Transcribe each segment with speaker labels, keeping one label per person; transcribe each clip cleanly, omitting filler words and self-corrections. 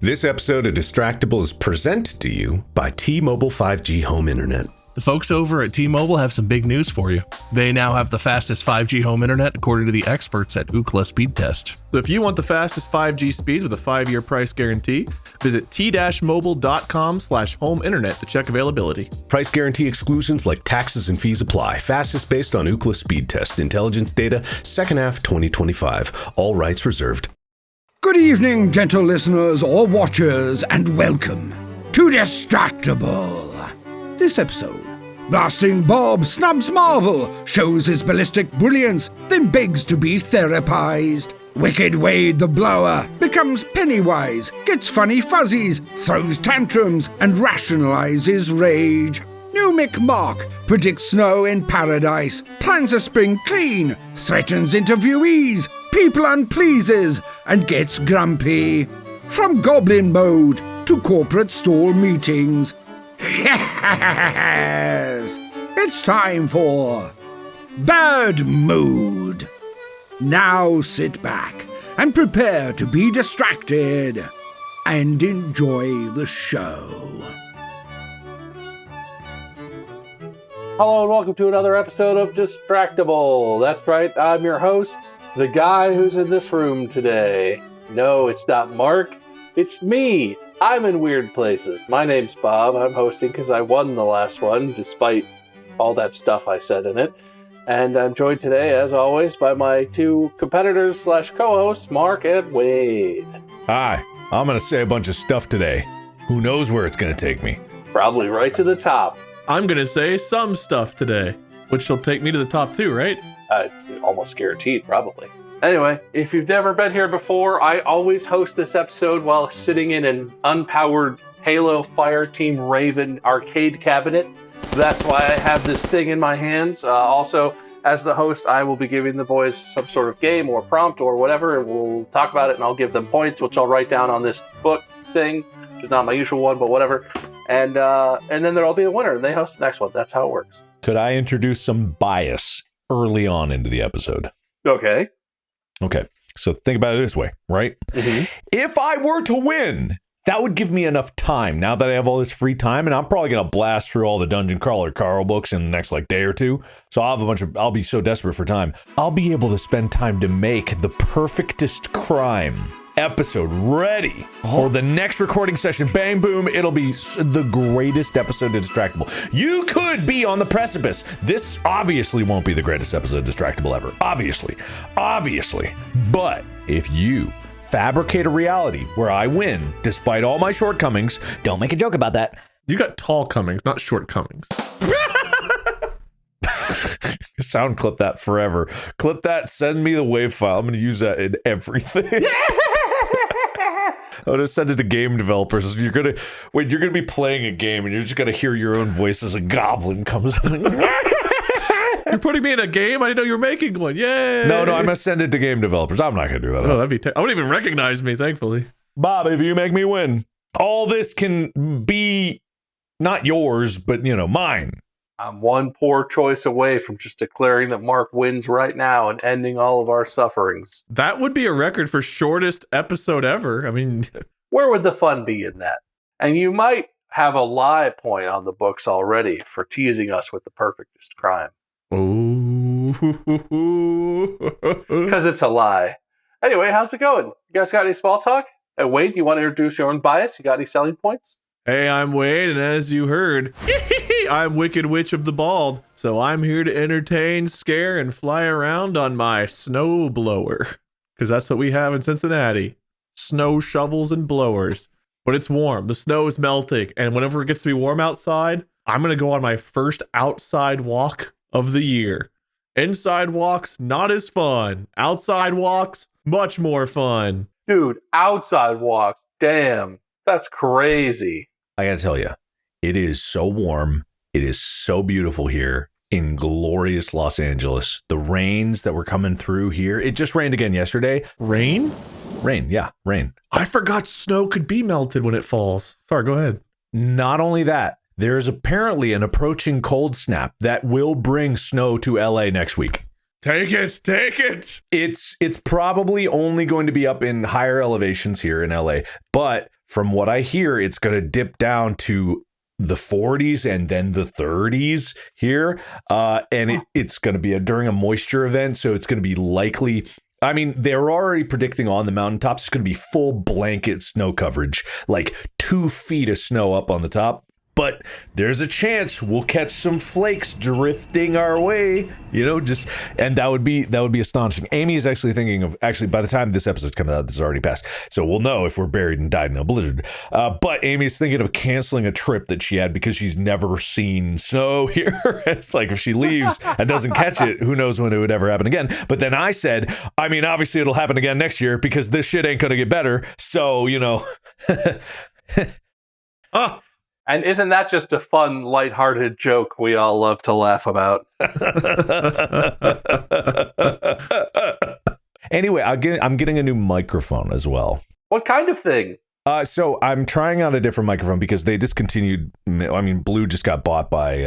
Speaker 1: This episode of Distractible is presented to you by T-Mobile 5G Home Internet.
Speaker 2: The folks over at T-Mobile have some big news for you. They now have the fastest 5G home internet according to the experts at Ookla Speed Test.
Speaker 3: So if you want the fastest 5G speeds with a 5-year price guarantee, visit t-mobile.com/home internet to check availability.
Speaker 1: Price guarantee exclusions like taxes and fees apply. Fastest based on Ookla Speed Test. Intelligence data, second half 2025. All rights reserved.
Speaker 4: Good evening, gentle listeners or watchers, and welcome to Distractible. This episode, Blasting Bob snubs Marvel, shows his ballistic brilliance, then begs to be therapized. Wicked Wade the Blower becomes Pennywise, gets funny fuzzies, throws tantrums, and rationalizes rage. New Mick Mark predicts snow in paradise, plans a spring clean, threatens interviewees, people unpleases, and gets grumpy. From goblin mode to corporate stall meetings. Yes! It's time for Bird Mood. Now sit back and prepare to be distracted and enjoy the show.
Speaker 5: Hello and welcome to another episode of Distractible. That's right, I'm your host, the guy who's in this room today. No, it's not Mark, it's me. I'm in weird places. My name's Bob. I'm hosting because I won the last one, despite all that stuff I said in it. And I'm joined today, as always, by my two competitors / co-hosts, Mark and Wade.
Speaker 1: Hi, I'm going to say a bunch of stuff today. Who knows where it's going to take me?
Speaker 5: Probably right to the top.
Speaker 3: I'm going to say some stuff today, which will take me to the top two, right?
Speaker 5: Almost guaranteed, probably. Anyway, if you've never been here before, I always host this episode while sitting in an unpowered Halo Fireteam Raven arcade cabinet. That's why I have this thing in my hands. Also, as the host, I will be giving the boys some sort of game or prompt or whatever, and we'll talk about it, and I'll give them points, which I'll write down on this book thing, which is not my usual one, but whatever. And then there'll be a winner, and they host the next one. That's how it works.
Speaker 1: Could I introduce some bias early on into the episode?
Speaker 5: Okay,
Speaker 1: so think about it this way, right?
Speaker 5: Mm-hmm.
Speaker 1: If I were to win, that would give me enough time now that I have all this free time, and I'm probably going to blast through all the Dungeon Crawler Carl books in the next day or two. So I'll be so desperate for time. I'll be able to spend time to make the perfectest crime episode ready for the next recording session. Bang, boom. It'll be the greatest episode of Distractible. You could be on the precipice. This obviously won't be the greatest episode of Distractible ever. Obviously. But if you fabricate a reality where I win, despite all my shortcomings, don't make a joke about that.
Speaker 3: You got tall comings, not shortcomings.
Speaker 1: Sound clip that forever. Clip that, send me the wave file. I'm going to use that in everything. I'm going to send it to game developers. You're going to be playing a game and you're just going to hear your own voice as a goblin comes in.
Speaker 3: You're putting me in a game? I didn't know you were making one. Yay!
Speaker 1: No, I'm going to send it to game developers. I'm not going to do that.
Speaker 3: Oh, that'd be I wouldn't even recognize me, thankfully.
Speaker 1: Bob, if you make me win, all this can be not yours, but, mine.
Speaker 5: I'm one poor choice away from just declaring that Mark wins right now and ending all of our sufferings.
Speaker 3: That would be a record for shortest episode ever. I mean,
Speaker 5: where would the fun be in that? And you might have a lie point on the books already for teasing us with the perfectest crime.
Speaker 3: Oh,
Speaker 5: because it's a lie. Anyway, how's it going? You guys got any small talk? Wade, you want to introduce your own bias? You got any selling points?
Speaker 3: Hey, I'm Wade, and as you heard, I'm Wicked Witch of the Bald, so I'm here to entertain, scare, and fly around on my snow blower. Because that's what we have in Cincinnati. Snow shovels and blowers. But it's warm. The snow is melting, and whenever it gets to be warm outside, I'm going to go on my first outside walk of the year. Inside walks, not as fun. Outside walks, much more fun.
Speaker 5: Dude, outside walks, damn, that's crazy.
Speaker 1: I gotta tell you, it is so warm. It is so beautiful here in glorious Los Angeles. The rains that were coming through here. It just rained again yesterday.
Speaker 3: Rain?
Speaker 1: Rain.
Speaker 3: I forgot snow could be melted when it falls. Sorry, go ahead.
Speaker 1: Not only that, there is apparently an approaching cold snap that will bring snow to LA next week.
Speaker 3: Take it.
Speaker 1: It's probably only going to be up in higher elevations here in LA, but from what I hear, it's going to dip down to the 40s and then the 30s here. And it's going to be during a moisture event. So it's going to be likely. I mean, they're already predicting on the mountaintops, it's going to be full blanket snow coverage, like 2 feet of snow up on the top. But there's a chance we'll catch some flakes drifting our way, and that would be astonishing. Amy is actually thinking of, by the time this episode comes out, this is already passed. So we'll know if we're buried and died in a blizzard. But Amy's thinking of canceling a trip that she had because she's never seen snow here. It's like if she leaves and doesn't catch it, who knows when it would ever happen again. But then I said, I mean, obviously it'll happen again next year because this shit ain't going to get better. So,
Speaker 3: Oh.
Speaker 5: And isn't that just a fun, lighthearted joke we all love to laugh about?
Speaker 1: Anyway, I'm getting a new microphone as well.
Speaker 5: What kind of thing?
Speaker 1: So I'm trying out a different microphone because they discontinued. I mean, Blue just got bought by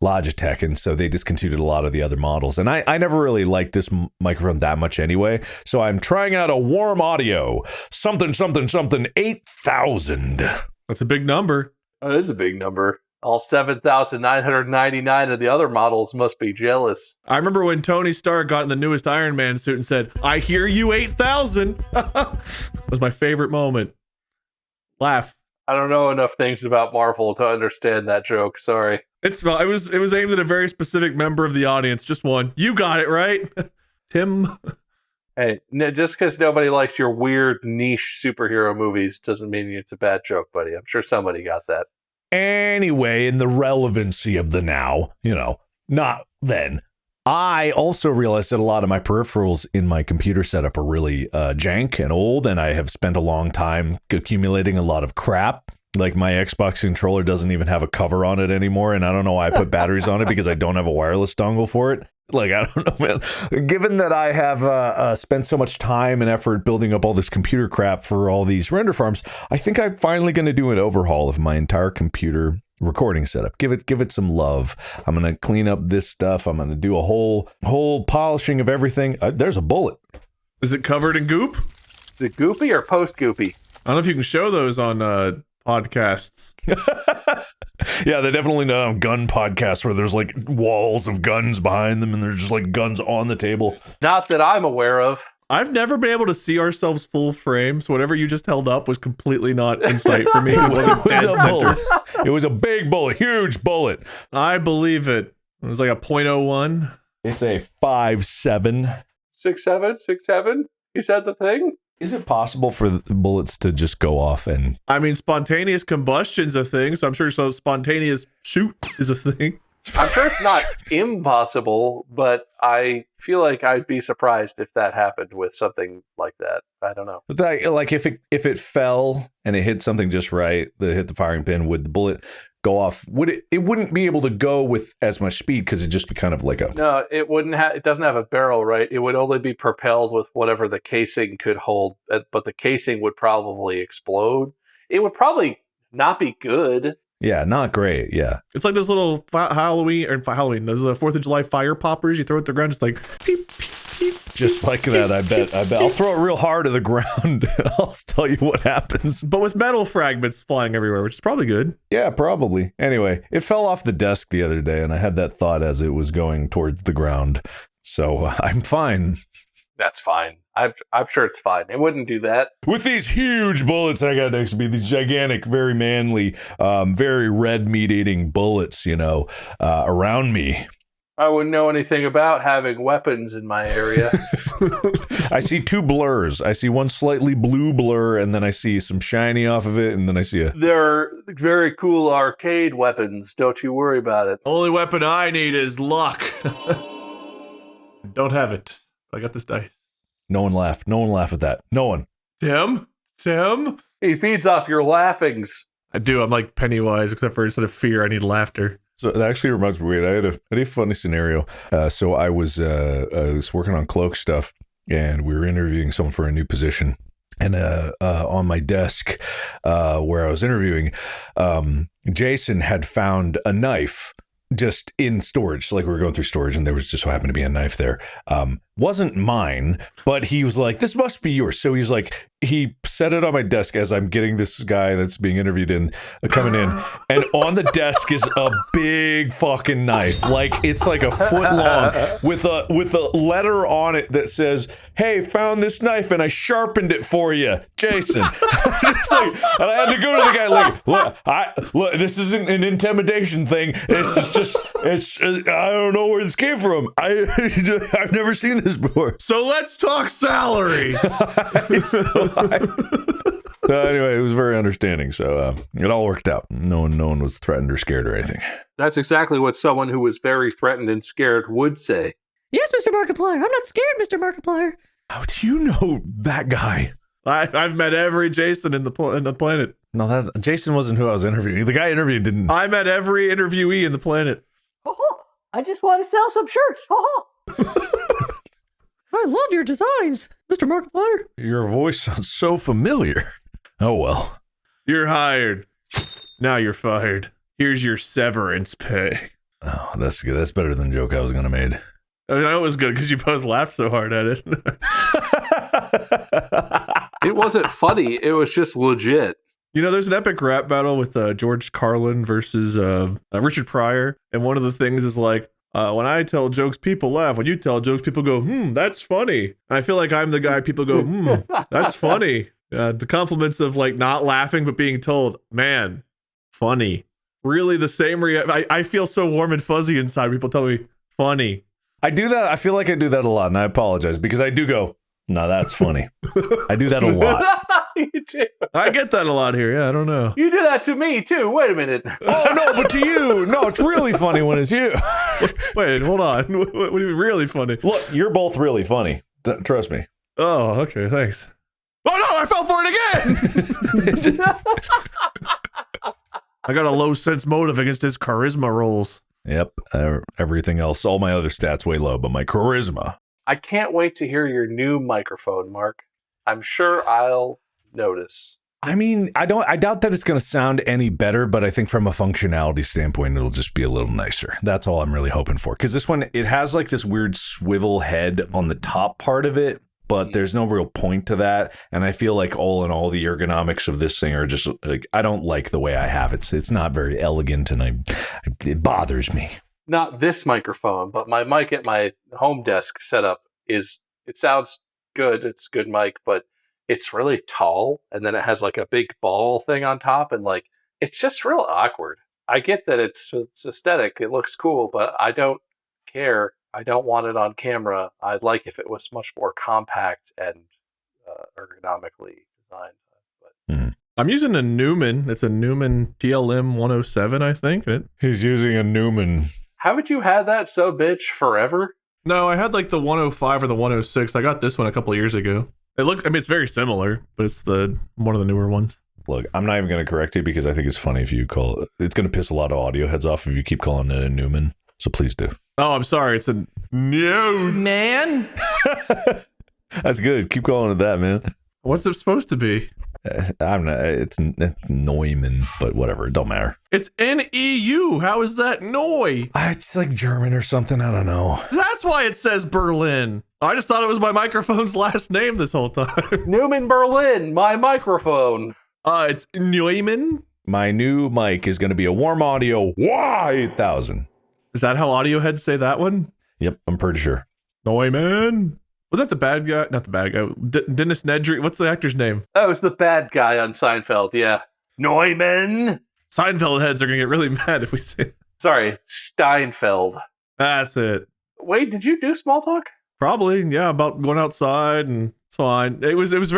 Speaker 1: Logitech, and so they discontinued a lot of the other models. And I never really liked this microphone that much anyway. So I'm trying out a Warm Audio something 8,000.
Speaker 3: That's a big number.
Speaker 5: Oh, it is a big number. All 7,999 of the other models must be jealous.
Speaker 3: I remember when Tony Stark got in the newest Iron Man suit and said, "I hear you 8,000." That was my favorite moment. Laugh.
Speaker 5: I don't know enough things about Marvel to understand that joke. Sorry.
Speaker 3: It was aimed at a very specific member of the audience. Just one. You got it right, Tim.
Speaker 5: Hey, just because nobody likes your weird niche superhero movies doesn't mean it's a bad joke, buddy. I'm sure somebody got that.
Speaker 1: Anyway, in the relevancy of the now, not then. I also realized that a lot of my peripherals in my computer setup are really jank and old, and I have spent a long time accumulating a lot of crap. Like my Xbox controller doesn't even have a cover on it anymore, and I don't know why I put batteries on it because I don't have a wireless dongle for it. Like, I don't know, man. Given that I have spent so much time and effort building up all this computer crap for all these render farms, I think I'm finally going to do an overhaul of my entire computer recording setup. Give it some love. I'm going to clean up this stuff. I'm going to do a whole polishing of everything. There's a bullet.
Speaker 3: Is it covered in goop?
Speaker 5: Is it goopy or post-goopy?
Speaker 3: I don't know if you can show those on podcasts.
Speaker 1: Yeah, they definitely don't have gun podcasts where there's like walls of guns behind them and there's just like guns on the table.
Speaker 5: Not that I'm aware of.
Speaker 3: I've never been able to see ourselves full frame, so whatever you just held up was completely not in sight for me. It wasn't dead center.
Speaker 1: It was a big bullet, huge bullet.
Speaker 3: I believe it. It was like a .01.
Speaker 1: It's a 5.7.
Speaker 5: 6.7? You said the thing?
Speaker 1: Is it possible for the bullets to just go off and...
Speaker 3: I mean, spontaneous combustion's a thing, so I'm sure spontaneous shoot is a thing.
Speaker 5: I'm sure it's not impossible, but I feel like I'd be surprised if that happened with something like that. I don't know.
Speaker 1: Like if it fell and it hit something just right, that hit the firing pin, would the bullet go off? It wouldn't be able to go with as much speed because it'd just be kind of like a...
Speaker 5: No, it wouldn't have. It doesn't have a barrel, right? It would only be propelled with whatever the casing could hold, but the casing would probably explode. It would probably not be good.
Speaker 1: Yeah, not great. Yeah,
Speaker 3: it's like those little Halloween, those 4th of July fire poppers. You throw it at the ground, just like peep, peep, peep.
Speaker 1: Just like that. I bet. I'll throw it real hard to the ground. And I'll tell you what happens.
Speaker 3: But with metal fragments flying everywhere, which is probably good.
Speaker 1: Yeah, probably. Anyway, it fell off the desk the other day, and I had that thought as it was going towards the ground. So I'm fine.
Speaker 5: That's fine. I'm sure it's fine. It wouldn't do that.
Speaker 1: With these huge bullets I got next to me, these gigantic, very manly, very red meat-eating bullets, around me.
Speaker 5: I wouldn't know anything about having weapons in my area.
Speaker 1: I see 2 blurs. I see one slightly blue blur, and then I see some shiny off of it, and then I see a...
Speaker 5: They're very cool arcade weapons. Don't you worry about it.
Speaker 3: Only weapon I need is luck. Don't have it. I got this dice.
Speaker 1: No one laugh. No one laugh at that. No one.
Speaker 3: Tim?
Speaker 5: He feeds off your laughings.
Speaker 3: I do. I'm like Pennywise, except for instead of fear, I need laughter.
Speaker 1: So that actually reminds me, I had a funny scenario. So I was working on cloak stuff, and we were interviewing someone for a new position. And on my desk where I was interviewing, Jason had found a knife just in storage. Like we were going through storage and there was just so happened to be a knife there. Wasn't mine, but he was like, this must be yours. So he's like, he set it on my desk as I'm getting this guy that's being interviewed in coming in. And on the desk is a big fucking knife. Like it's like a foot long with a letter on it that says, hey, found this knife and I sharpened it for you, Jason. It's like, and I had to go to the guy like, look, this isn't an intimidation thing. I don't know where this came from. I've never seen this before.
Speaker 3: So let's talk salary.
Speaker 1: Anyway, it was very understanding. So it all worked out. No one was threatened or scared or anything.
Speaker 5: That's exactly what someone who was very threatened and scared would say.
Speaker 6: Yes, Mr. Markiplier. I'm not scared, Mr. Markiplier.
Speaker 1: How do you know that guy?
Speaker 3: I've met every Jason in the planet.
Speaker 1: No, Jason wasn't who I was interviewing. The guy interviewed didn't.
Speaker 3: I met every interviewee in the planet.
Speaker 6: I just want to sell some shirts. I love your designs, Mr. Markiplier.
Speaker 1: Your voice sounds so familiar. Oh, well.
Speaker 3: You're hired. Now you're fired. Here's your severance pay.
Speaker 1: Oh, that's good. That's better than the joke I was going to make.
Speaker 3: I know it was good because you both laughed so hard at it.
Speaker 5: It wasn't funny. It was just legit.
Speaker 3: You know, there's an epic rap battle with George Carlin versus Richard Pryor. And one of the things is like, when I tell jokes, people laugh. When you tell jokes, people go, that's funny. And I feel like I'm the guy people go, that's funny. The compliments of like not laughing, but being told, man, funny. Really the same I feel so warm and fuzzy inside. People tell me, funny.
Speaker 1: I do that. I feel like I do that a lot, and I apologize because I do go, no, that's funny. I do that a lot.
Speaker 5: You do.
Speaker 3: I get that a lot here. Yeah, I don't know.
Speaker 5: You do that to me, too. Wait a minute.
Speaker 1: Oh, no, but to you. No, it's really funny when it's you.
Speaker 3: Wait, hold on. What do you mean really funny?
Speaker 1: Look, you're both really funny. Trust me.
Speaker 3: Oh, okay, thanks. Oh, no, I fell for it again! I got a low sense motive against his charisma rolls.
Speaker 1: Yep, everything else, all my other stats way low, but my charisma.
Speaker 5: I can't wait to hear your new microphone, Mark. I'm sure I'll notice.
Speaker 1: I mean, I doubt that it's going to sound any better, but I think from a functionality standpoint, it'll just be a little nicer. That's all I'm really hoping for. Because this one, it has like this weird swivel head on the top part of it, but there's no real point to that. And I feel like all in all, the ergonomics of this thing are just like, I don't like the way I have it. It's not very elegant and it bothers me.
Speaker 5: Not this microphone, but my mic at my home desk setup it sounds good. It's a good mic, but it's really tall. And then it has like a big ball thing on top. And like, it's just real awkward. I get that it's aesthetic. It looks cool, but I don't care. I don't want it on camera. I'd like if it was much more compact and ergonomically designed. But.
Speaker 3: I'm using a Newman. It's a Newman TLM 107, I think.
Speaker 1: He's using a Newman.
Speaker 5: Haven't you had that bitch forever?
Speaker 3: No, I had like the 105 or the 106. I got this one a couple of years ago. It's very similar, but it's one of the newer ones.
Speaker 1: Look, I'm not even going to correct you because I think it's funny if you call it. It's going to piss a lot of audio heads off if you keep calling it a Newman. So please do.
Speaker 3: Oh, I'm sorry. It's a Newman.
Speaker 1: That's good. Keep calling it that, man.
Speaker 3: What's it supposed to be?
Speaker 1: I'm not. It's Neumann, but whatever. It don't matter.
Speaker 3: It's N-E-U. How is that Neu?
Speaker 1: It's like German or something. I don't know.
Speaker 3: That's why it says Berlin. I just thought it was my microphone's last name this whole time.
Speaker 5: Newman Berlin, my microphone.
Speaker 3: It's Neumann.
Speaker 1: My new mic is going to be a Warm Audio Y8000.
Speaker 3: Is that how audio heads say that one?
Speaker 1: Yep, I'm pretty sure.
Speaker 3: Neumann. Was that the bad guy? Not the bad guy. Dennis Nedry. What's the actor's name?
Speaker 5: Oh, it's the bad guy on Seinfeld. Yeah. Neumann.
Speaker 3: Seinfeld heads are going to get really mad if we say.
Speaker 5: Sorry, Steinfeld.
Speaker 3: That's it.
Speaker 5: Wait, did you do small talk?
Speaker 3: Probably, yeah, about going outside and it's fine. It was as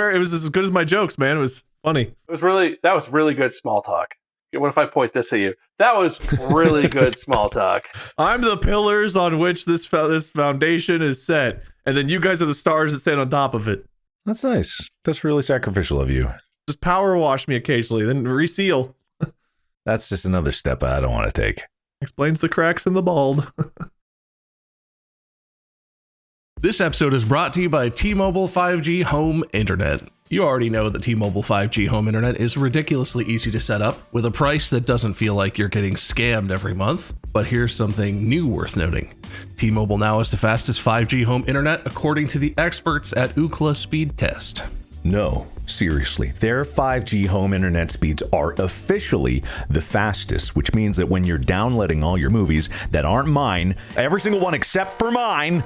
Speaker 3: good as my jokes, man. It was funny.
Speaker 5: That was really good small talk. What if I point this at you? That was really good small talk.
Speaker 3: I'm the pillars on which this foundation is set, and then you guys are the stars that stand on top of it.
Speaker 1: That's nice. That's really sacrificial of you.
Speaker 3: Just power wash me occasionally, then reseal.
Speaker 1: That's just another step I don't want to take.
Speaker 3: Explains the cracks in the bald.
Speaker 2: This episode is brought to you by T-Mobile 5G Home Internet. You already know that T-Mobile 5G Home Internet is ridiculously easy to set up with a price that doesn't feel like you're getting scammed every month. But here's something new worth noting. T-Mobile now has the fastest 5G home internet according to the experts at Ookla Speed Test.
Speaker 1: No, seriously, their 5G home internet speeds are officially the fastest, which means that when you're downloading all your movies that aren't mine, every single one except for mine,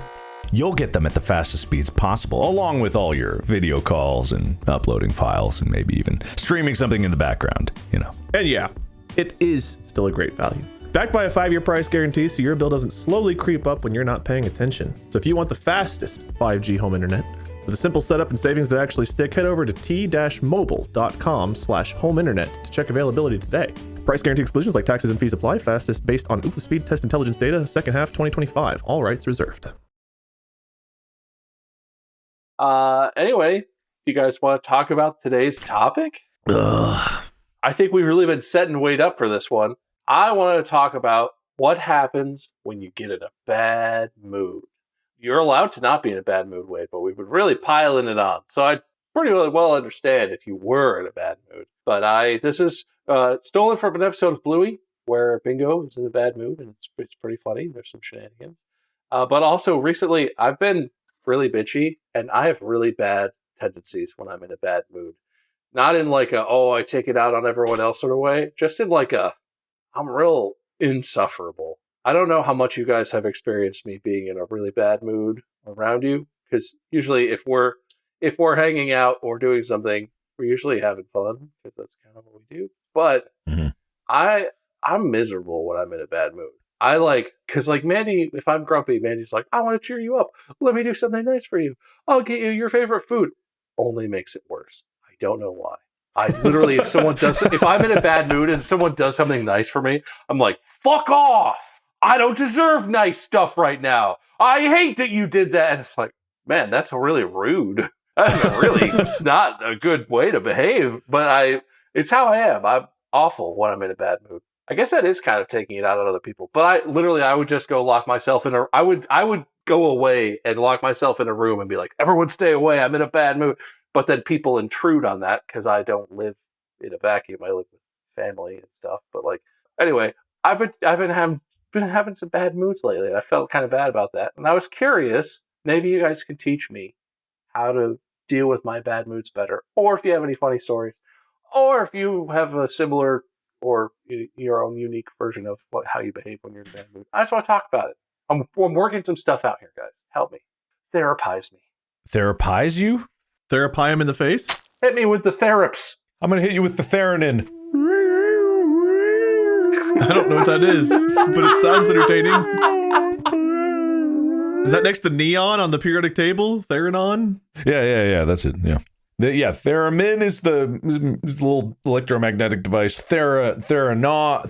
Speaker 1: you'll get them at the fastest speeds possible, along with all your video calls and uploading files and maybe even streaming something in the background, you know.
Speaker 3: And yeah, it is still a great value. Backed by a 5-year price guarantee, so your bill doesn't slowly creep up when you're not paying attention. So if you want the fastest 5G home internet, with a simple setup and savings that actually stick, head over to t-mobile.com/home internet to check availability today. Price guarantee exclusions like taxes and fees apply. Fastest based on Ookla Speed Test intelligence data, second half 2025. All rights reserved.
Speaker 5: Anyway, you guys want to talk about today's topic?
Speaker 3: Ugh.
Speaker 5: I think we've really been setting weight up for this one. I want to talk about what happens when you get in a bad mood. You're allowed to not be in a bad mood, Wade, but we've been really piling it on. So I pretty well understand if you were in a bad mood. But this is stolen from an episode of Bluey where Bingo is in a bad mood, and it's pretty funny. There's some shenanigans. But also recently, I've been really bitchy, and I have really bad tendencies when I'm in a bad mood. Not in like I take it out on everyone else sort of way, just in like I'm real insufferable. I don't know how much you guys have experienced me being in a really bad mood around you, because usually if we're hanging out or doing something, we're usually having fun, because that's kind of what we do. But I'm miserable when I'm in a bad mood. Because Mandy, if I'm grumpy, Mandy's like, I want to cheer you up. Let me do something nice for you. I'll get you your favorite food. Only makes it worse. I don't know why. I literally, if I'm in a bad mood and someone does something nice for me, I'm like, fuck off. I don't deserve nice stuff right now. I hate that you did that. And it's like, man, that's really rude. That's really not a good way to behave. But it's how I am. I'm awful when I'm in a bad mood. I guess that is kind of taking it out on other people. But I would just go lock myself in I would go away and lock myself in a room and be like, everyone stay away. I'm in a bad mood. But then people intrude on that because I don't live in a vacuum. I live with family and stuff. But anyway, I've been having some bad moods lately. I felt kind of bad about that. And I was curious, maybe you guys can teach me how to deal with my bad moods better. Or if you have any funny stories. Or if you have a similar or your own unique version of how you behave when you're in a bad mood. I just want to talk about it. I'm working some stuff out here, guys. Help me. Therapize me.
Speaker 1: Therapize you?
Speaker 3: Therapy him in the face?
Speaker 5: Hit me with the theraps.
Speaker 1: I'm going to hit you with the Theranin.
Speaker 3: I don't know what that is, but it sounds entertaining. Is that next to neon on the periodic table? Theranon?
Speaker 1: Yeah, that's it, yeah. Theramin is the little electromagnetic device. Theranone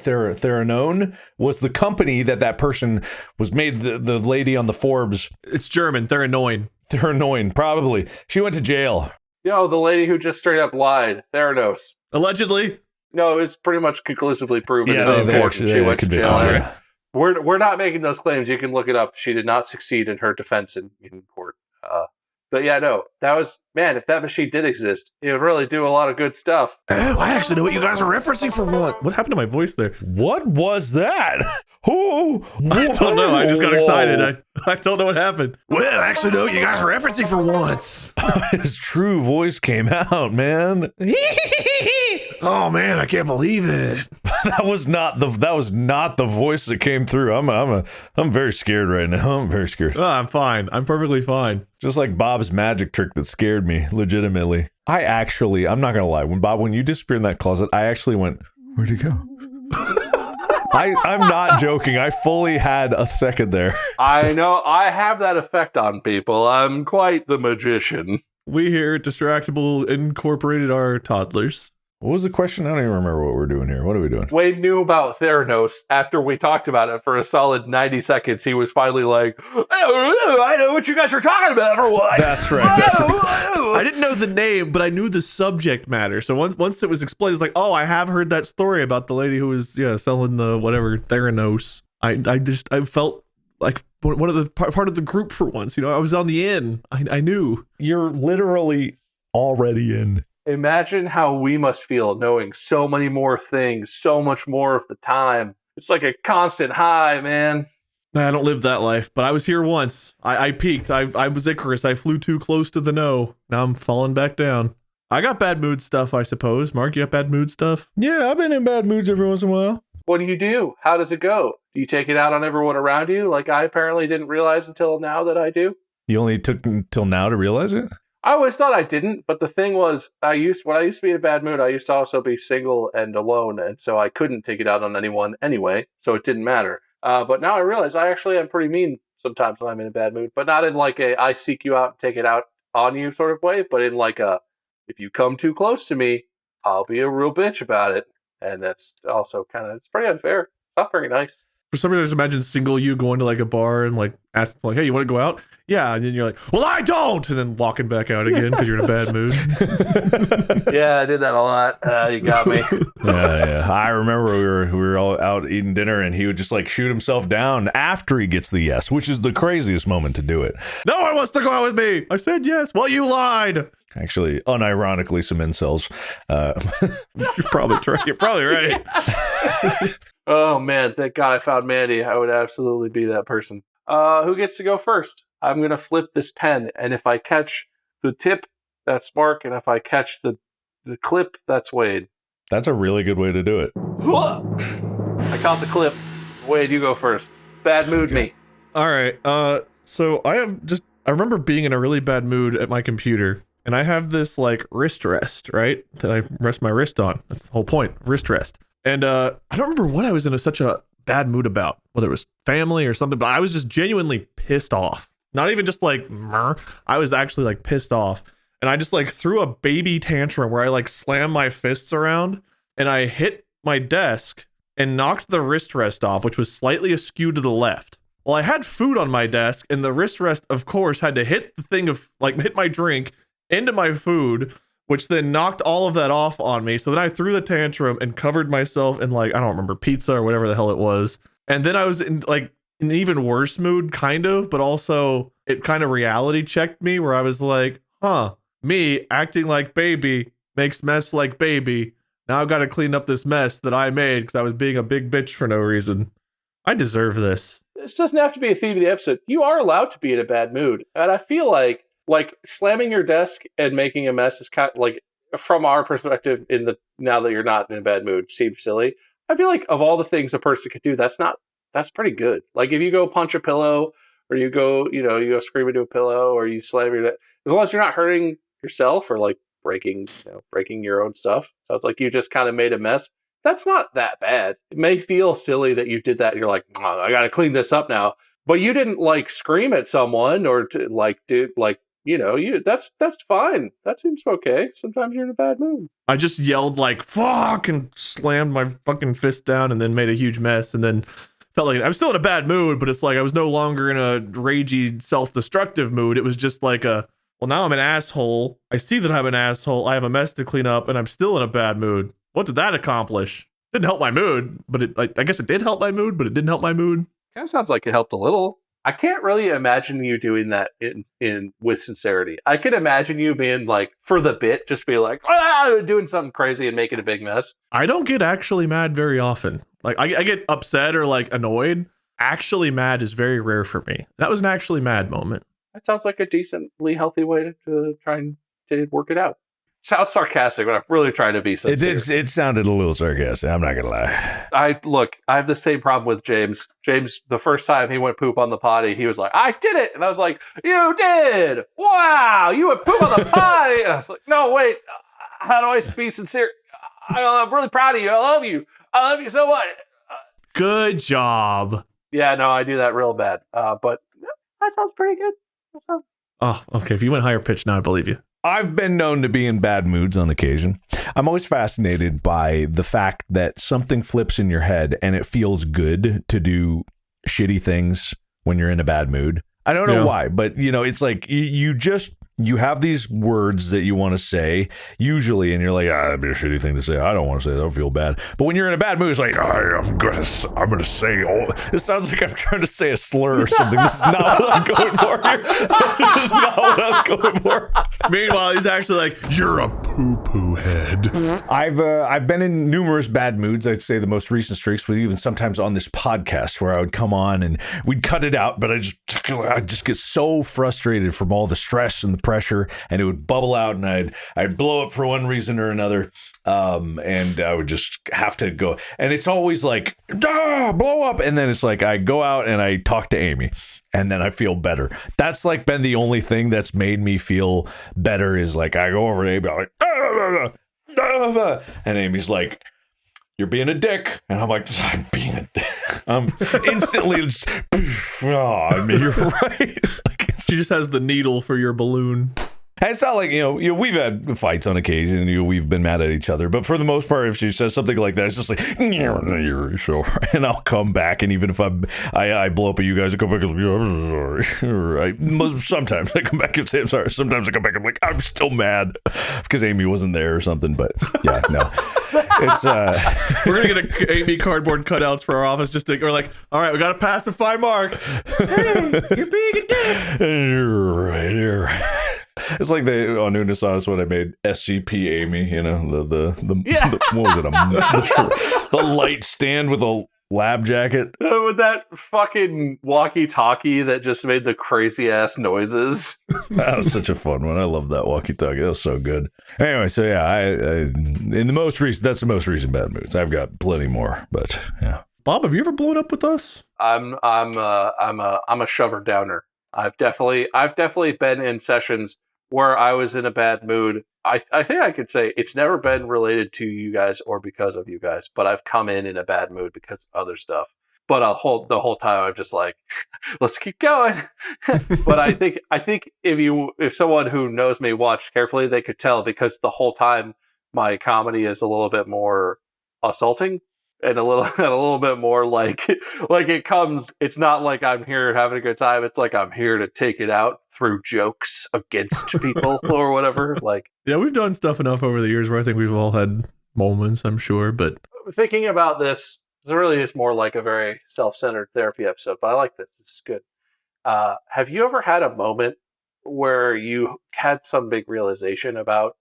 Speaker 1: was the company that person was made, the lady on the Forbes.
Speaker 3: It's German, Theranoin.
Speaker 1: Theranoin, probably. She went to jail.
Speaker 5: The lady who just straight up lied. Theranos.
Speaker 3: Allegedly?
Speaker 5: No, it was pretty much conclusively proven.
Speaker 1: Yeah,
Speaker 5: she went to jail.
Speaker 1: Yeah.
Speaker 5: We're not making those claims. You can look it up. She did not succeed in her defense in court. But yeah, no, that was, man, if that machine did exist, it would really do a lot of good stuff.
Speaker 3: Oh, I actually know what you guys are referencing for what? What happened to my voice there?
Speaker 1: What was that? Who?
Speaker 3: I don't know. I just got excited. I don't know what happened. Well, I actually know what you guys are referencing for once.
Speaker 1: His true voice came out, man.
Speaker 3: Oh man, I can't believe it.
Speaker 1: That was not the voice that came through. I'm very scared right now. I'm very scared.
Speaker 3: Oh, I'm fine. I'm perfectly fine.
Speaker 1: Just like Bob's magic trick that scared me, legitimately. I'm not gonna lie. When you disappeared in that closet, I actually went, where'd he go? I'm not joking. I fully had a second there.
Speaker 5: I know. I have that effect on people. I'm quite the magician.
Speaker 3: We here at Distractible incorporated our toddlers.
Speaker 1: What was the question? I don't even remember what we're doing here. What are we doing?
Speaker 5: Wade knew about Theranos after we talked about it for a solid 90 seconds. He was finally like, I know what you guys are talking about for what.
Speaker 1: That's right.
Speaker 3: I didn't know the name, but I knew the subject matter. So once it was explained, it was like, oh, I have heard that story about the lady who was selling the whatever Theranos. I felt like one of the part of the group for once. I was on the in. I knew.
Speaker 1: You're literally already in.
Speaker 5: Imagine how we must feel knowing so many more things, so much more of the time. It's like a constant high, man.
Speaker 3: I don't live that life, but I was here once. I peaked. I was Icarus. I flew too close to the no. Now I'm falling back down. I got bad mood stuff, I suppose. Mark, you got bad mood stuff?
Speaker 1: Yeah, I've been in bad moods every once in a while.
Speaker 5: What do? How does it go? Do you take it out on everyone around you? Like I apparently didn't realize until now that I do.
Speaker 1: You only took until now to realize it?
Speaker 5: I always thought I didn't, but the thing was, when I used to be in a bad mood, I used to also be single and alone, and so I couldn't take it out on anyone anyway, so it didn't matter. But now I realize I actually am pretty mean sometimes when I'm in a bad mood, but not in like a I seek you out and take it out on you sort of way, but in like a if you come too close to me, I'll be a real bitch about it. And that's also it's pretty unfair. It's not very nice.
Speaker 3: For some reason, I just imagine single you going to like a bar and like asking like, hey, you want to go out? Yeah. And then you're like, well, I don't. And then walking back out again because you're in a bad mood.
Speaker 5: Yeah, I did that a lot. You got me.
Speaker 1: Yeah. I remember we were all out eating dinner and he would just like shoot himself down after he gets the yes, which is the craziest moment to do it.
Speaker 3: No one wants to go out with me. I said yes. Well, you lied.
Speaker 1: Actually, unironically, some incels.
Speaker 3: You're probably right.
Speaker 5: Oh, man. Thank God I found Mandy. I would absolutely be that person. Who gets to go first? I'm going to flip this pen, and if I catch the tip, that's Mark, and if I catch the clip, that's Wade.
Speaker 1: That's a really good way to do it.
Speaker 5: I caught the clip. Wade, you go first. Bad mood me.
Speaker 3: All right. So I remember being in a really bad mood at my computer. And I have this like wrist rest, right? That I rest my wrist on. That's the whole point, wrist rest. And I don't remember what I was in such a bad mood about, whether it was family or something, but I was just genuinely pissed off. Not even just like, I was actually like pissed off. And I just like threw a baby tantrum where I like slammed my fists around and I hit my desk and knocked the wrist rest off, which was slightly askew to the left. Well, I had food on my desk and the wrist rest, of course, had to hit the thing of like hit my drink into my food, which then knocked all of that off on me. So then I threw the tantrum and covered myself in like, I don't remember, pizza or whatever the hell it was. And then I was in like an even worse mood, kind of, but also it kind of reality checked me where I was like, me acting like baby makes mess like baby. Now I've got to clean up this mess that I made because I was being a big bitch for no reason. I deserve this.
Speaker 5: This doesn't have to be a theme of the episode. You are allowed to be in a bad mood. And I feel like slamming your desk and making a mess is kind of like, from our perspective, now that you're not in a bad mood, seems silly. I feel like of all the things a person could do, that's pretty good. Like if you go punch a pillow, or you go scream into a pillow, or you slam your desk, as long as you're not hurting yourself or like breaking your own stuff. Sounds like you just kind of made a mess. That's not that bad. It may feel silly that you did that. And you're like, oh, I got to clean this up now. But you didn't like scream at someone or to like do like. That's fine. That seems okay. Sometimes you're in a bad mood.
Speaker 3: I just yelled like fuck and slammed my fucking fist down and then made a huge mess and then felt like I'm still in a bad mood, but it's like I was no longer in a ragey self-destructive mood. It was just like well, now I'm an asshole. I see that I'm an asshole. I have a mess to clean up and I'm still in a bad mood. What did that accomplish? Didn't help my mood, but I guess it did help my mood, but it didn't help my mood.
Speaker 5: Kind of sounds like it helped a little. I can't really imagine you doing that in with sincerity. I could imagine you being like, for the bit, just be like, doing something crazy and making a big mess.
Speaker 3: I don't get actually mad very often. Like I get upset or like annoyed. Actually mad is very rare for me. That was an actually mad moment.
Speaker 5: That sounds like a decently healthy way to try and to work it out. Sounds sarcastic, but I'm really trying to be sincere.
Speaker 1: It sounded a little sarcastic. I'm not gonna lie.
Speaker 5: I have the same problem with James. James, the first time he went poop on the potty, he was like, "I did it," and I was like, "You did? Wow, you went poop on the potty!" And I was like, "No, wait. How do I be sincere? I'm really proud of you. I love you. I love you so much."
Speaker 3: Good job.
Speaker 5: Yeah, no, I do that real bad. But that sounds pretty good.
Speaker 3: Oh, okay. If you went higher pitch now, I believe you.
Speaker 1: I've been known to be in bad moods on occasion. I'm always fascinated by the fact that something flips in your head and it feels good to do shitty things when you're in a bad mood. I don't know why, but it's like you have these words that you want to say usually, and you're like, that'd be a shitty thing to say. I don't want to say that. I feel bad. But when you're in a bad mood, it's like, I'm gonna say all. It sounds like I'm trying to say a slur or something. This is not what I'm going for here. This is not what I'm going for.
Speaker 3: Meanwhile, he's actually like, you're a poo-poo head.
Speaker 1: I've been in numerous bad moods. I'd say the most recent streaks were even sometimes on this podcast where I would come on and we'd cut it out, but I'd just get so frustrated from all the stress and the pressure, and it would bubble out, and I'd blow up for one reason or another. And I would just have to go, and it's always like, blow up, and then it's like I go out and I talk to Amy, and then I feel better. That's like been the only thing that's made me feel better, is like I go over to Amy, I'm like, and Amy's like, you're being a dick, and I'm like, I'm being a dick. I'm instantly just, I mean, you're right. Like,
Speaker 3: She just has the needle for your balloon.
Speaker 1: and it's not like, we've had fights on occasion, we've been mad at each other, but for the most part, if she says something like that, it's just like, you're sure, and I'll come back, and even if I blow up at you guys, I come back and I'm sorry. Sometimes I come back and say I'm sorry. Sometimes I come back and I'm like, I'm still mad because Amy wasn't there or something, but yeah, no. It's
Speaker 3: We're gonna get a Amy cardboard cutouts for our office. We're like, all right, we gotta pacify Mark.
Speaker 6: Hey, you're being a dick.
Speaker 1: You're right. It's like on Una Sauce when I made SCP Amy, the what was it? The light stand with a lab jacket.
Speaker 5: With that fucking walkie-talkie that just made the crazy ass noises.
Speaker 1: That was such a fun one. I love that walkie-talkie. That was so good. Anyway, so yeah, I in the most recent, that's the most recent bad moods. I've got plenty more, but yeah.
Speaker 3: Bob, have you ever blown up with us?
Speaker 5: I'm a shover downer. I've definitely been in sessions where I was in a bad mood. I think I could say it's never been related to you guys or because of you guys, but I've come in a bad mood because of other stuff. But the whole time I'm just like, let's keep going. But I think if someone who knows me watched carefully, they could tell, because the whole time my comedy is a little bit more assaulting and a little bit more like it comes. It's not like I'm here having a good time. It's like I'm here to take it out through jokes against people or whatever. Like,
Speaker 3: Yeah, we've done stuff enough over the years where I think we've all had moments, I'm sure. But
Speaker 5: thinking about this, it really is more like a very self-centered therapy episode, but I like this. This is good. Have you ever had a moment where you had some big realization about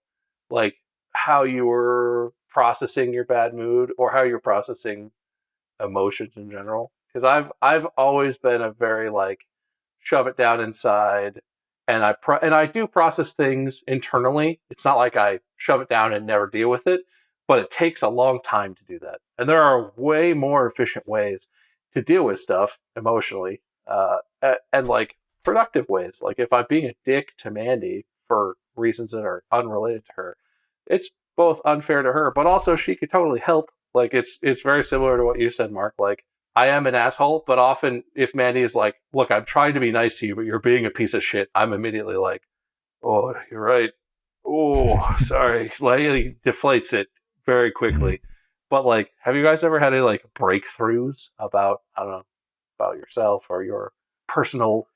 Speaker 5: like how you were processing your bad mood or how you're processing emotions in general? Because I've always been a very like shove it down inside, and I do process things internally. It's not like I shove it down and never deal with it, but it takes a long time to do that. And there are way more efficient ways to deal with stuff emotionally, and like productive ways. Like if I'm being a dick to Mandy for reasons that are unrelated to her, it's both unfair to her, but also she could totally help. Like it's very similar to what you said, Mark. Like I am an asshole, but often if Mandy is like, look, I'm trying to be nice to you, but you're being a piece of shit, I'm immediately like, oh, you're right. Oh, sorry. Like it deflates it very quickly. But like, have you guys ever had any like breakthroughs about, I don't know, about yourself or your personal,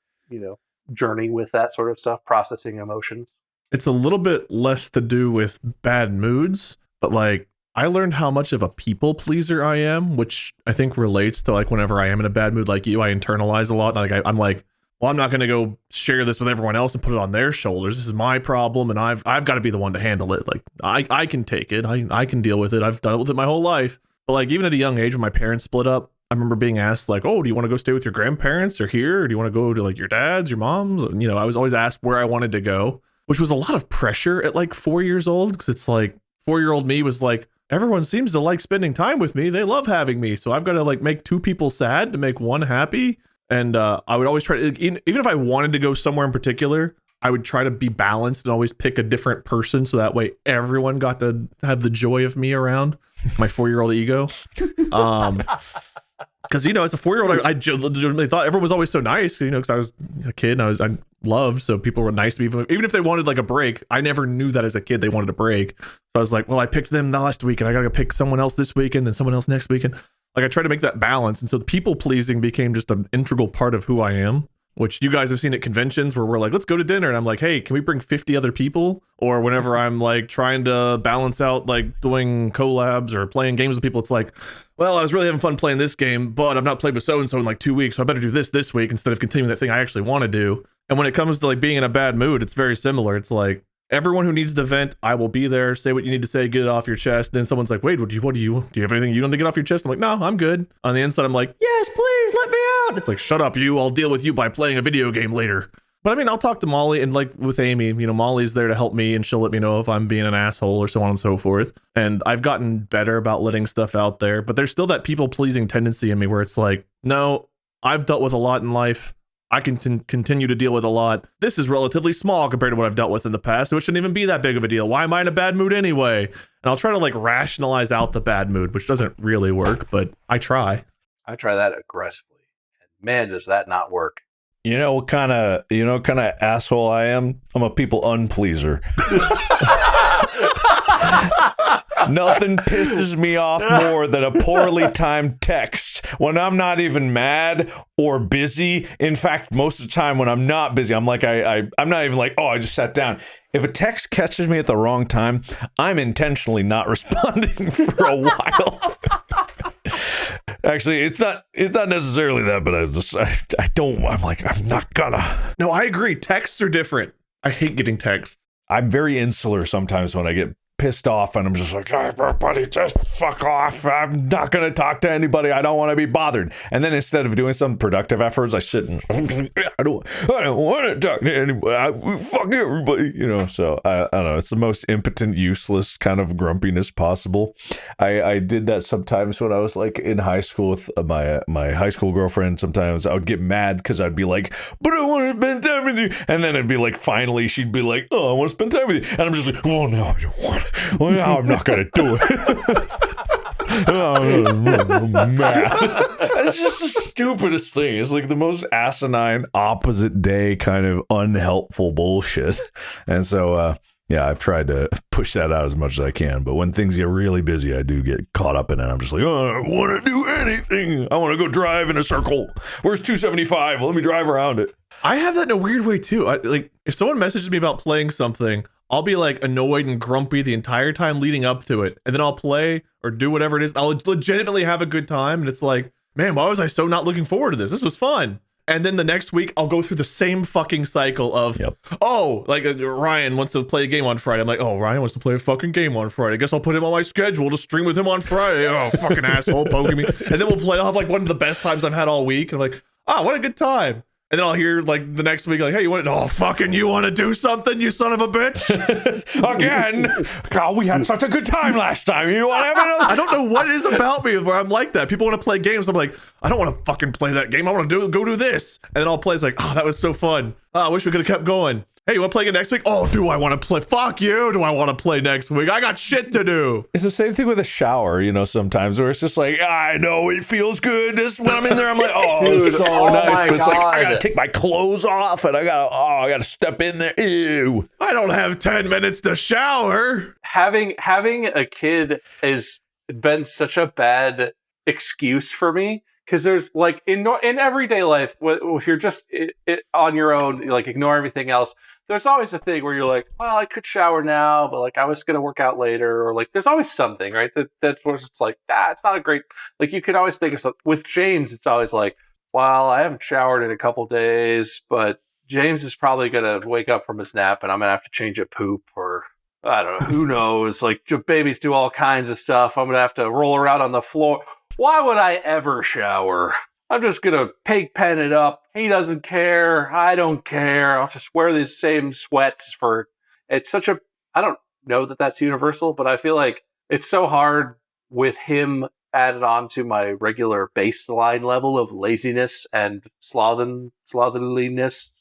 Speaker 5: journey with that sort of stuff, processing emotions?
Speaker 3: it's a little bit less to do with bad moods, but like I learned how much of a people pleaser I am, which I think relates to like whenever I am in a bad mood like you, I internalize a lot. Like I'm like, well, I'm not going to go share this with everyone else and put it on their shoulders. This is my problem, and I've got to be the one to handle it. Like I can take it. I can deal with it. I've done it with it my whole life. But like even at a young age when my parents split up, I remember being asked like, oh, do you want to go stay with your grandparents or here? Or do you want to go to like your dad's, your mom's? I was always asked where I wanted to go, which was a lot of pressure at like 4 years old. Cause it's like 4-year-old me was like, everyone seems to like spending time with me. They love having me. So I've got to like make 2 people sad to make 1 happy. And I would always try to, even if I wanted to go somewhere in particular, I would try to be balanced and always pick a different person. So that way everyone got to have the joy of me around, my 4-year-old ego. Because, as a 4-year-old, I legitimately thought everyone was always so nice, because I was a kid and I loved, so people were nice to me. Even if they wanted like a break, I never knew that as a kid they wanted a break. So I was like, well, I picked them last week and I got to pick someone else this weekend, then someone else next weekend. Like I tried to make that balance. And so the people pleasing became just an integral part of who I am, which you guys have seen at conventions where we're like, let's go to dinner. And I'm like, hey, can we bring 50 other people? Or whenever I'm like trying to balance out like doing collabs or playing games with people, it's like, well, I was really having fun playing this game, but I've not played with so-and-so in like 2 weeks. So I better do this week instead of continuing that thing I actually want to do. And when it comes to like being in a bad mood, it's very similar. It's like, Everyone who needs to vent, I will be there. Say what you need to say, get it off your chest. Then someone's like, wait, do you have anything you want to get off your chest? I'm like, no, I'm good. On the inside, I'm like, yes, please let me out. It's like, shut up, you. I'll deal with you by playing a video game later. But I mean, I'll talk to Molly, and like with Amy, you know, Molly's there to help me, and she'll let me know if I'm being an asshole or so on and so forth. And I've gotten better about letting stuff out there, but there's still that people pleasing tendency in me where it's like, no, I've dealt with a lot in life. I can continue to deal with a lot. This is relatively small compared to what I've dealt with in the past, so it shouldn't even be that big of a deal. Why am I in a bad mood anyway? And I'll try to like rationalize out the bad mood, which doesn't really work, but I try.
Speaker 5: I try that aggressively. And man, does that not work.
Speaker 1: You know what kind of asshole I am? I'm a people unpleaser. Nothing pisses me off more than a poorly timed text when I'm not even mad or busy. In fact, most of the time when I'm not busy, I'm like, I'm not even like, oh, I just sat down. If a text catches me at the wrong time, I'm intentionally not responding for a while. Actually, it's not necessarily that, but I'm not gonna.
Speaker 3: No, I agree. Texts are different. I hate getting texts.
Speaker 1: I'm very insular sometimes when I get pissed off, and I'm just like, everybody just fuck off. I'm not going to talk to anybody. I don't want to be bothered. And then instead of doing some productive efforts, I sit and I don't want to talk to anybody. Fuck everybody, you know. So I don't know. It's the most impotent, useless kind of grumpiness possible. I did that sometimes when I was like in high school with my high school girlfriend. Sometimes I would get mad because I'd be like, but I want to spend time with you. And then it'd be like, finally, she'd be like, oh, I want to spend time with you. And I'm just like, oh, no, I don't want to. Well, no, I'm not gonna do it. I'm mad. It's just the stupidest thing. It's like the most asinine, opposite day kind of unhelpful bullshit. And so, yeah, I've tried to push that out as much as I can. But when things get really busy, I do get caught up in it. I'm just like, oh, I don't want to do anything. I want to go drive in a circle. Where's 275? Let me drive around it.
Speaker 3: I have that in a weird way too. Like if someone messages me about playing something, I'll be like annoyed and grumpy the entire time leading up to it. And then I'll play or do whatever it is. I'll legitimately have a good time. And it's like, man, why was I so not looking forward to this? This was fun. And then the next week I'll go through the same fucking cycle of, oh, like Ryan wants to play a game on Friday. I'm like, oh, Ryan wants to play a fucking game on Friday. I guess I'll put him on my schedule to stream with him on Friday. Oh, fucking asshole poking me. And then I'll have like one of the best times I've had all week. And I'm like, oh, what a good time. And then I'll hear like the next week, like, hey, you want to do something, you son of a bitch?
Speaker 1: Again? God, we had such a good time last time. You want to have another?
Speaker 3: I don't know what it is about me where I'm like that. People want to play games. I'm like, I don't want to fucking play that game. I want to go do this. And then I'll play. It's like, oh, that was so fun. Oh, I wish we could have kept going. Hey, you want to play again next week? Oh, do I want to play? Fuck you. Do I want to play next week? I got shit to do.
Speaker 1: It's the same thing with a shower, you know, sometimes where it's just like, I know it feels good. Just when I'm in there, I'm like, oh, it's so nice. But it's like, I got to take my clothes off and I got to step in there. Ew.
Speaker 3: I don't have 10 minutes to shower.
Speaker 5: Having a kid has been such a bad excuse for me. Because there's like in everyday life, if you're just on your own, like ignore everything else, there's always a thing where you're like, well, I could shower now, but like I was going to work out later. Or like there's always something, right? That's where it's like, it's not a great, like you could always think of something. With James, it's always like, well, I haven't showered in a couple days, but James is probably going to wake up from his nap and I'm going to have to change a poop or I don't know, who knows? Like babies do all kinds of stuff. I'm going to have to roll around on the floor. Why would I ever shower? I'm just going to pig pen it up. He doesn't care. I don't care. I'll just wear these same sweats for... It's such a... I don't know that that's universal, but I feel like it's so hard with him added on to my regular baseline level of laziness and slovenliness.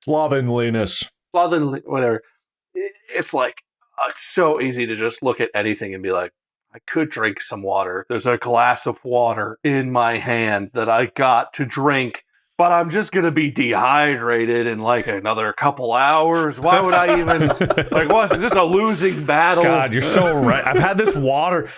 Speaker 5: Whatever. It's like, it's so easy to just look at anything and be like, I could drink some water. There's a glass of water in my hand that I got to drink, but I'm just going to be dehydrated in like another couple hours. Why would I even, like, what? Is this a losing battle?
Speaker 1: God, you're so right. I have this water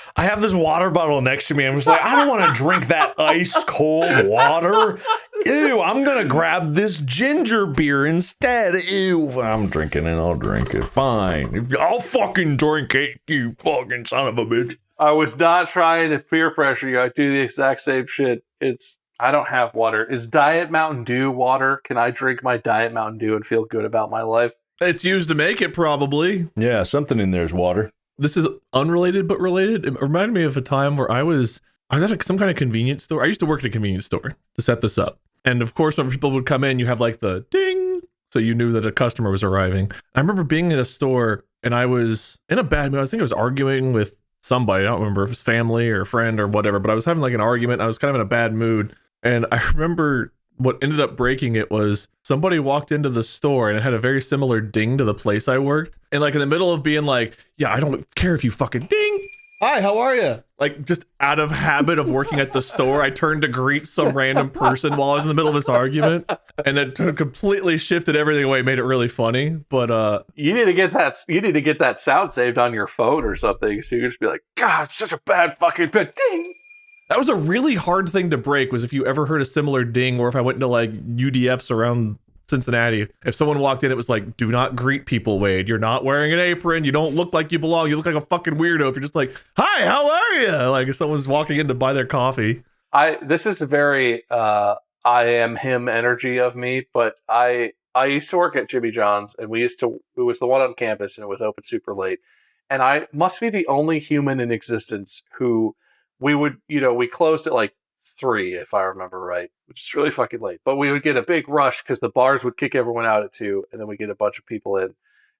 Speaker 1: bottle next to me. I'm just like, I don't want to drink that ice cold water. Ew, I'm going to grab this ginger beer instead. Ew, I'm drinking it. I'll drink it. Fine. I'll fucking drink it, you fucking son of a bitch.
Speaker 5: I was not trying to peer pressure you. I do the exact same shit. I don't have water. Is Diet Mountain Dew water? Can I drink my Diet Mountain Dew and feel good about my life?
Speaker 3: It's used to make it, probably.
Speaker 1: Yeah, something in there is water.
Speaker 3: This is unrelated but related. It reminded me of a time where I was at some kind of convenience store. I used to work at a convenience store to set this up. And of course, when people would come in, you have like the ding. So you knew that a customer was arriving. I remember being in a store and I was in a bad mood. I think I was arguing with somebody. I don't remember if it was family or a friend or whatever, but I was having like an argument. I was kind of in a bad mood. And I remember what ended up breaking it was somebody walked into the store and it had a very similar ding to the place I worked. And like in the middle of being like, yeah, I don't care if you fucking ding. Hi, how are you? Like just out of habit of working at the store, I turned to greet some random person while I was in the middle of this argument. And it completely shifted everything away, made it really funny. But
Speaker 5: you need to get that sound saved on your phone or something. So you can just be like, God, it's such a bad fucking bit. Ding.
Speaker 3: that was a really hard thing to break, was if you ever heard a similar ding, or if I went into like UDFs around Cincinnati, if someone walked in, it was like, do not greet people, Wade. You're not wearing an apron. You don't look like you belong. You look like a fucking weirdo if you're just like, hi, how are you? Like if someone's walking in to buy their coffee.
Speaker 5: This is a very I am him energy of me, but I used to work at Jimmy John's, and it was the one on campus, and it was open super late. And I must be the only human in existence who we closed at like 3, if I remember right, which is really fucking late. But we would get a big rush because the bars would kick everyone out at 2, and then we get a bunch of people in.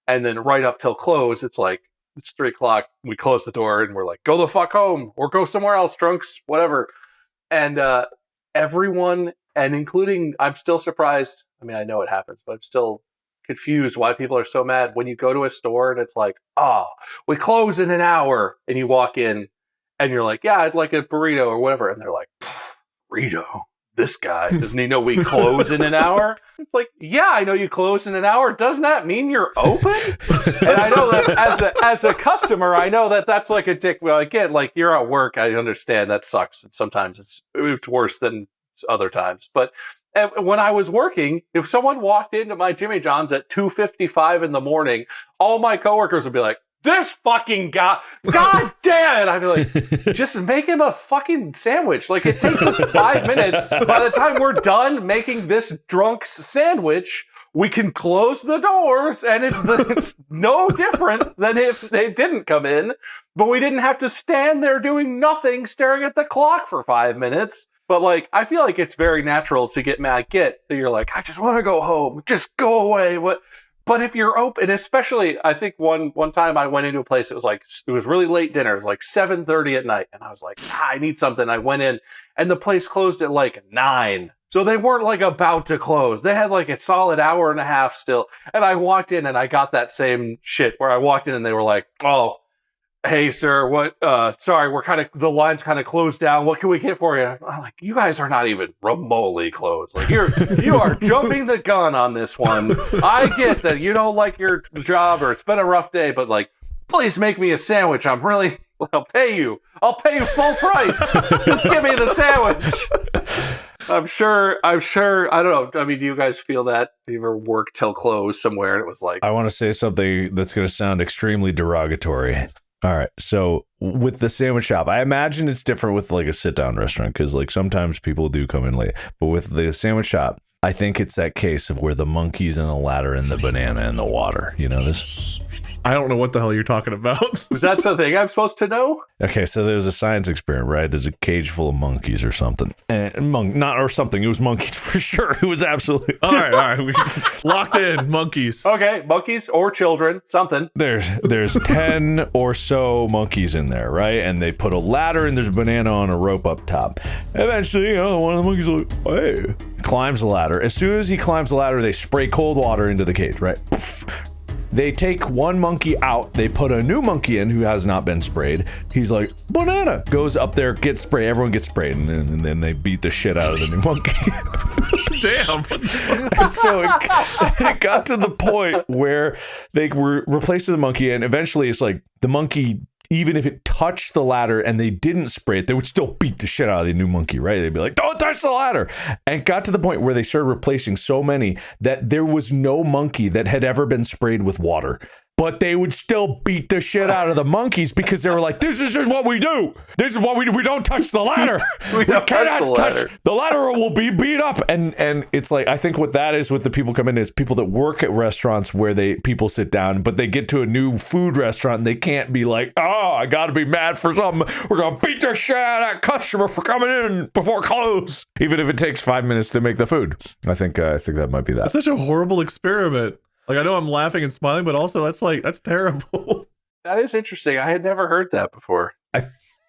Speaker 5: And then right up till close, it's 3 o'clock. We close the door and we're like, go the fuck home or go somewhere else, drunks, whatever. And everyone, and including, I'm still surprised. I mean, I know it happens, but I'm still confused why people are so mad when you go to a store and it's like, we close in an hour, and you walk in and you're like, yeah, I'd like a burrito or whatever. And they're like, burrito? This guy, doesn't he know we close in an hour? It's like, yeah, I know you close in an hour. Doesn't that mean you're open? And I know that as a customer, I know that that's like a dick. Well, again, like you're at work. I understand that sucks. And sometimes it's worse than other times. But when I was working, if someone walked into my Jimmy John's at 2:55 in the morning, all my coworkers would be like, this fucking guy, God damn it. I'd be like, just make him a fucking sandwich. Like, it takes us 5 minutes. By the time we're done making this drunk's sandwich, we can close the doors, and it's no different than if they didn't come in, but we didn't have to stand there doing nothing, staring at the clock for 5 minutes. But like, I feel like it's very natural to get mad. You're like, I just want to go home. Just go away. What? But if you're open, especially, I think one time I went into a place, it was really late dinner. It was like 7:30 at night. And I was like, I need something. I went in and the place closed at like 9. So they weren't like about to close. They had like a solid hour and a half still. And I walked in and I got that same shit where I walked in and they were like, oh, hey, sir, what? Sorry, the line's kind of closed down. What can we get for you? I'm like, you guys are not even remotely closed. Like you are jumping the gun on this one. I get that you don't like your job or it's been a rough day, but like, please make me a sandwich. I'll pay you. I'll pay you full price. Just give me the sandwich. I'm sure. I don't know. I mean, do you guys feel that? Do you ever work till close somewhere and it was like,
Speaker 1: I want to say something that's going to sound extremely derogatory. All right. So with the sandwich shop, I imagine it's different with like a sit down restaurant, because like sometimes people do come in late. But with the sandwich shop, I think it's that case of where the monkey's in the ladder and the banana in the water. You know this?
Speaker 3: I don't know what the hell you're talking about.
Speaker 5: Is that something I'm supposed to know?
Speaker 1: Okay, so there's a science experiment, right? There's a cage full of monkeys or something. It was monkeys for sure. It was absolutely...
Speaker 3: All right. We locked in, monkeys.
Speaker 5: Okay, monkeys or children, something.
Speaker 1: There's 10 or so monkeys in there, right? And they put a ladder and there's a banana on a rope up top. Eventually, one of the monkeys is like, hey, climbs the ladder. As soon as he climbs the ladder, they spray cold water into the cage, right? Poof. They take one monkey out. They put a new monkey in who has not been sprayed. He's like, banana. Goes up there, gets sprayed. Everyone gets sprayed. And then they beat the shit out of the new monkey.
Speaker 3: Damn.
Speaker 1: So it got to the point where they were replacing the monkey. And eventually it's like the monkey, even if it touched the ladder and they didn't spray it, they would still beat the shit out of the new monkey, right? They'd be like, don't touch the ladder. And it got to the point where they started replacing so many that there was no monkey that had ever been sprayed with water. but they would still beat the shit out of the monkeys because they were like, this is just what we do. This is what we do. We don't touch the ladder.
Speaker 5: We don't
Speaker 1: cannot
Speaker 5: touch the ladder.
Speaker 1: the ladder or we'll be beat up. And it's like, I think what that is with the people come in is people that work at restaurants where people sit down, but they get to a new food restaurant and they can't be like, oh, I got to be mad for something. We're going to beat the shit out of that customer for coming in before close, even if it takes 5 minutes to make the food. I think that might be that.
Speaker 3: That's such a horrible experiment. Like, I know I'm laughing and smiling, but also that's terrible.
Speaker 5: That is interesting. I had never heard that before.
Speaker 1: I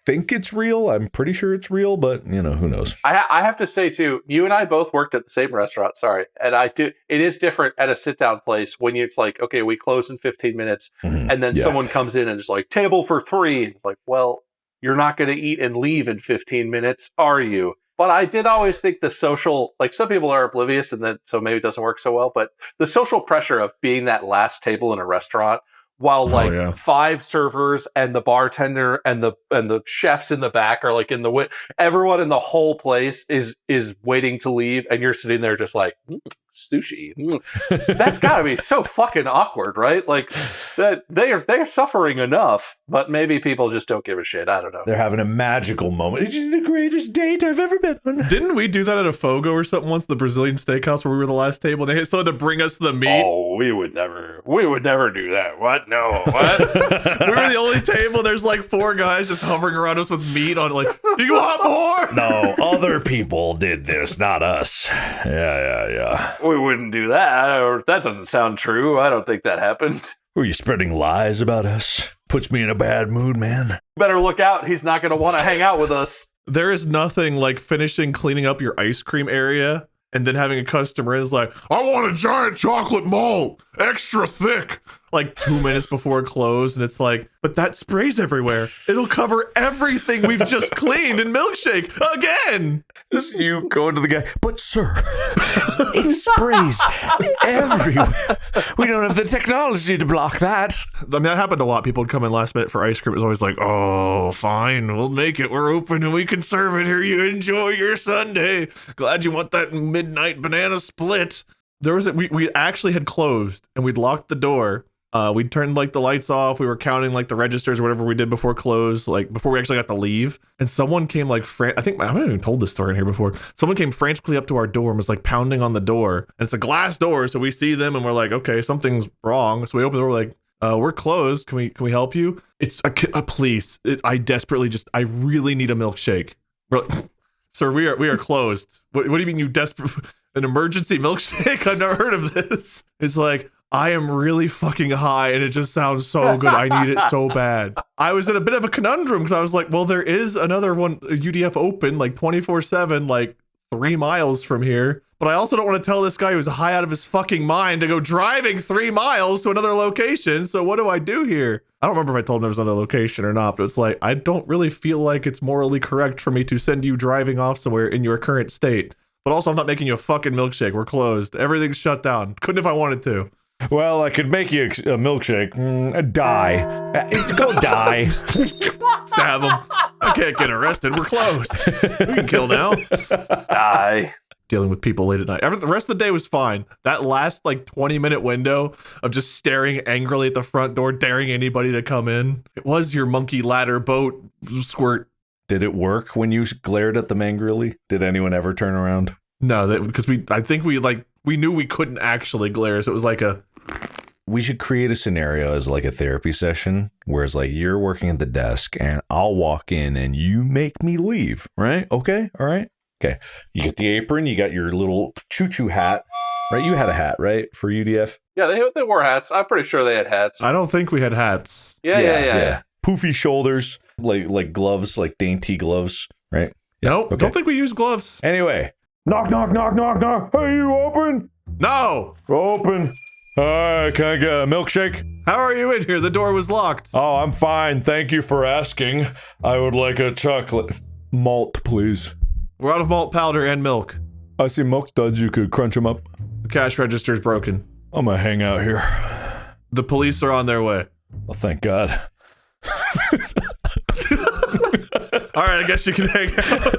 Speaker 1: think it's real. I'm pretty sure it's real, but who knows?
Speaker 5: I have to say too, you and I both worked at the same restaurant. Sorry, and I do. It is different at a sit-down place when it's like, okay, we close in 15 minutes, and then someone comes in and is like, table for 3. It's like, well, you're not going to eat and leave in 15 minutes, are you? But I did always think the social, like some people are oblivious, and then so maybe it doesn't work so well. But the social pressure of being that last table in a restaurant, while 5 servers and the bartender and the chefs in the back are like in the everyone in the whole place is waiting to leave, and you're sitting there just like sushi. That's got to be so fucking awkward, right? Like that they're suffering enough, but maybe people just don't give a shit. I don't know.
Speaker 1: They're having a magical moment. It's just the greatest date I've ever been on.
Speaker 3: Didn't we do that at a Fogo or something once, the Brazilian steakhouse where we were the last table? They still had to bring us the meat.
Speaker 5: Oh, we would never do that. What? No. What?
Speaker 3: We were the only table. There's like 4 guys just hovering around us with meat on. Like, you want more?
Speaker 1: No, other people did this, not us. Yeah.
Speaker 5: We wouldn't do that. Or that doesn't sound true. I don't think that happened.
Speaker 1: Were you spreading lies about us? Puts me in a bad mood, man.
Speaker 5: Better look out. He's not going to want to hang out with us.
Speaker 3: There is nothing like finishing cleaning up your ice cream area and then having a customer is like, I want a giant chocolate malt, extra thick, like 2 minutes before it closed. And it's like, but that sprays everywhere. It'll cover everything we've just cleaned in milkshake again.
Speaker 1: Just you going to the guy, but sir, it sprays everywhere. We don't have the technology to block that.
Speaker 3: I mean, that happened a lot. People would come in last minute for ice cream. It was always like, oh, fine, we'll make it. We're open and we can serve it. Here, you enjoy your Sunday. Glad you want that midnight banana split. There was we actually had closed and we'd locked the door. We'd turned like the lights off. We were counting like the registers or whatever we did before close, like before we actually got to leave. And someone came like, I haven't even told this story in here before. Someone came frantically up to our door and was like pounding on the door. And it's a glass door, so we see them and we're like, okay, something's wrong. So we open the door, we're like, we're closed. Can we help you? It's a please. I really need a milkshake. Sir, we are closed. What do you mean you desperate? An emergency milkshake? I've never heard of this. It's like, I am really fucking high and it just sounds so good. I need it so bad. I was in a bit of a conundrum because I was like, well, there is another one, UDF open, like 24/7, like 3 miles from here. But I also don't want to tell this guy who's high out of his fucking mind to go driving 3 miles to another location. So what do I do here? I don't remember if I told him there was another location or not, but it's like, I don't really feel like it's morally correct for me to send you driving off somewhere in your current state. But also, I'm not making you a fucking milkshake. We're closed. Everything's shut down. Couldn't if I wanted to.
Speaker 1: Well, I could make you a milkshake. Die. Go die.
Speaker 3: Stab him. I can't get arrested. We're closed. We can kill now.
Speaker 5: Die.
Speaker 3: Dealing with people late at night. The rest of the day was fine. That last like 20-minute window of just staring angrily at the front door, daring anybody to come in. It was your monkey ladder boat squirt.
Speaker 1: Did it work when you glared at them angrily? Did anyone ever turn around?
Speaker 3: No, because I think we knew we couldn't actually glare, so it was like
Speaker 1: we should create a scenario as like a therapy session where it's like you're working at the desk and I'll walk in and you make me leave, right? Okay, all right. Okay, you get the apron, you got your little choo-choo hat, right? You had a hat, right, for UDF?
Speaker 5: Yeah, they wore hats. I'm pretty sure they had hats.
Speaker 3: I don't think we had hats.
Speaker 5: Yeah.
Speaker 1: Poofy shoulders, like gloves, like dainty gloves, right?
Speaker 3: No, okay. Don't think we use gloves.
Speaker 1: Anyway. Knock, knock, knock, knock, knock. Are you open?
Speaker 3: No.
Speaker 1: Open. Can I get a milkshake?
Speaker 3: How are you in here? The door was locked.
Speaker 1: Oh, I'm fine. Thank you for asking. I would like a chocolate malt, please.
Speaker 3: We're out of malt powder and milk.
Speaker 1: I see milk duds. You could crunch them up.
Speaker 3: The cash register's broken.
Speaker 1: I'm gonna hang out here.
Speaker 3: The police are on their way.
Speaker 1: Well, thank God.
Speaker 3: All right, I guess you can hang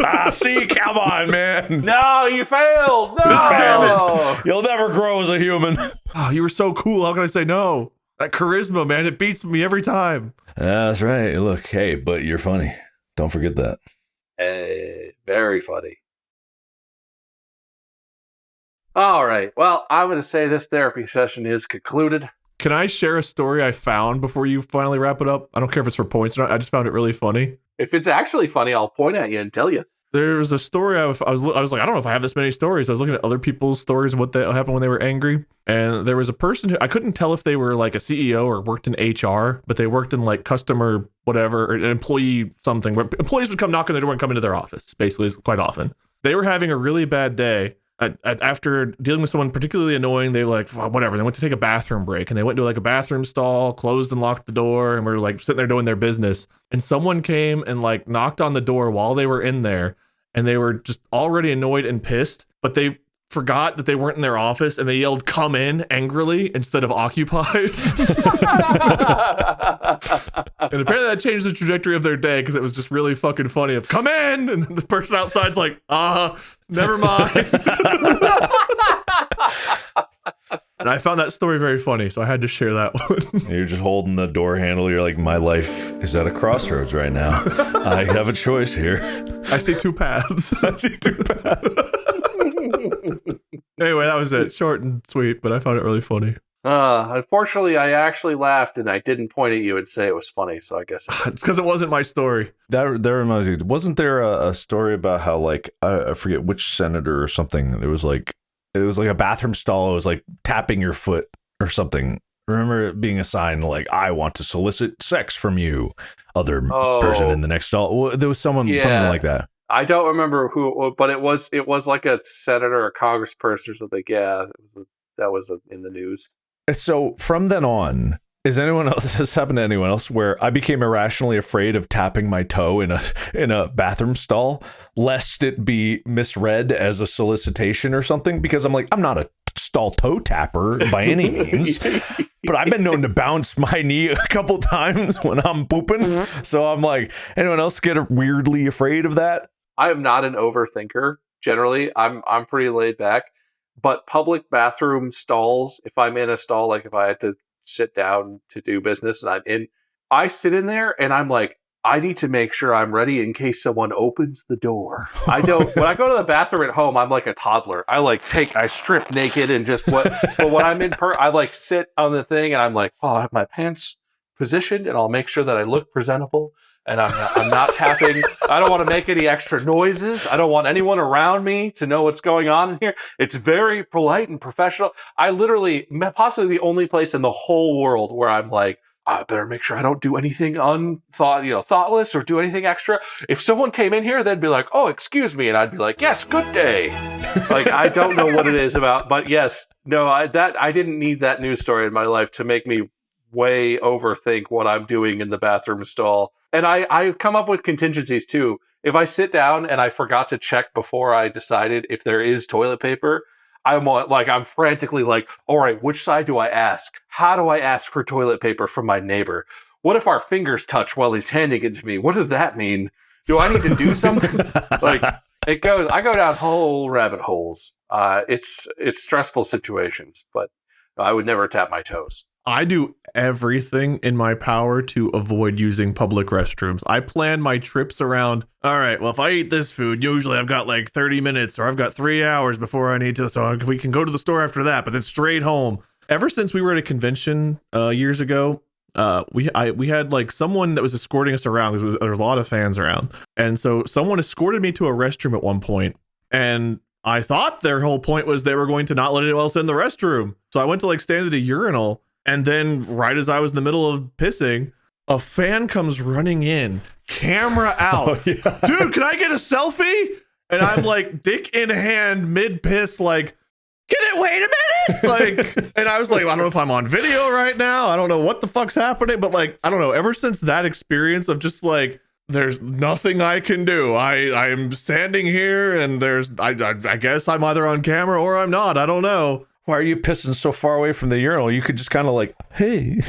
Speaker 3: out.
Speaker 1: See, come on, man.
Speaker 5: No, you failed. No,
Speaker 3: damn it.
Speaker 1: You'll never grow as a human.
Speaker 3: Oh, you were so cool. How can I say no? That charisma, man, it beats me every time.
Speaker 1: That's right. Look, hey, but you're funny. Don't forget that.
Speaker 5: Hey, very funny. All right. Well, I'm going to say this therapy session is concluded.
Speaker 3: Can I share a story I found before you finally wrap it up? I don't care if it's for points or not. I just found it really funny.
Speaker 5: If it's actually funny, I'll point at you and tell you.
Speaker 3: There was a story I was like, I don't know if I have this many stories. I was looking at other people's stories of what happened when they were angry. And there was a person who I couldn't tell if they were like a CEO or worked in HR, but they worked in like customer whatever, or an employee something, where employees would come knock on their door and come into their office, basically, quite often. They were having a really bad day. After dealing with someone particularly annoying, they were like, whatever. They went to take a bathroom break and they went to like a bathroom stall, closed and locked the door, and were like sitting there doing their business. And someone came and like knocked on the door while they were in there, and they were just already annoyed and pissed, but they forgot that they weren't in their office and they yelled, "Come in," angrily instead of "occupied." And apparently that changed the trajectory of their day because it was just really fucking funny of "come in," and the person outside's like, never mind. And I found that story very funny, so I had to share that one.
Speaker 1: You're just holding the door handle. You're like, my life is at a crossroads right now. I have a choice here.
Speaker 3: I see two paths. Anyway, that was it. Short and sweet, but I found it really funny.
Speaker 5: Unfortunately, I actually laughed and I didn't point at you and say it was funny, so I guess
Speaker 3: it's because it wasn't my story.
Speaker 1: That reminds me. Wasn't there a story about how like I forget which senator or something? It was like a bathroom stall. It was like tapping your foot or something. Remember it being a sign like, "I want to solicit sex from you, other person in the next stall." Well, there was something like that.
Speaker 5: I don't remember who, but it was like a senator or congressperson or something. Yeah, that was in the news.
Speaker 1: So from then on, has this happened to anyone else where I became irrationally afraid of tapping my toe in a bathroom stall, lest it be misread as a solicitation or something? Because I'm like, I'm not a stall toe tapper by any means, but I've been known to bounce my knee a couple times when I'm pooping. So I'm like, anyone else get weirdly afraid of that?
Speaker 5: I am not an overthinker. Generally, I'm pretty laid back. But public bathroom stalls, if I'm in a stall, like if I had to sit down to do business and I sit in there and I'm like, I need to make sure I'm ready in case someone opens the door. When I go to the bathroom at home, I'm like a toddler. I strip naked and but when I'm I like sit on the thing and I'm like, I have my pants positioned and I'll make sure that I look presentable. And I'm not tapping. I don't want to make any extra noises. I don't want anyone around me to know what's going on in here. It's very polite and professional. I literally, possibly the only place in the whole world where I'm like, I better make sure I don't do anything thoughtless or do anything extra. If someone came in here, they'd be like, "Oh, excuse me," and I'd be like, "Yes, good day." Like, I don't know what it is about, but yes, no, I didn't need that news story in my life to make me way overthink what I'm doing in the bathroom stall. And I come up with contingencies too. If I sit down and I forgot to check before I decided if there is toilet paper, I'm frantically like, all right, which side do I ask? How do I ask for toilet paper from my neighbor? What if our fingers touch while he's handing it to me? What does that mean? Do I need to do something? I go down whole rabbit holes. It's stressful situations, but I would never tap my toes.
Speaker 3: I do everything in my power to avoid using public restrooms. I plan my trips around, all right, well, if I eat this food, usually I've got like 30 minutes or I've got 3 hours before I need to, so we can go to the store after that, but then straight home. Ever since we were at a convention years ago, we had like someone that was escorting us around because there was a lot of fans around. And so someone escorted me to a restroom at one point, and I thought their whole point was they were going to not let anyone else in the restroom. So I went to like stand at a urinal. And then right as I was in the middle of pissing, a fan comes running in, camera out. Oh, yeah. Dude, can I get a selfie? And I'm like, dick in hand, mid piss, like, wait a minute. Like, and I was like, I don't know if I'm on video right now. I don't know what the fuck's happening. But like, I don't know. Ever since that experience of just like, there's nothing I can do. I'm standing here and I guess I'm either on camera or I'm not. I don't know.
Speaker 1: Why are you pissing so far away from the urinal? You could just kind of like, hey,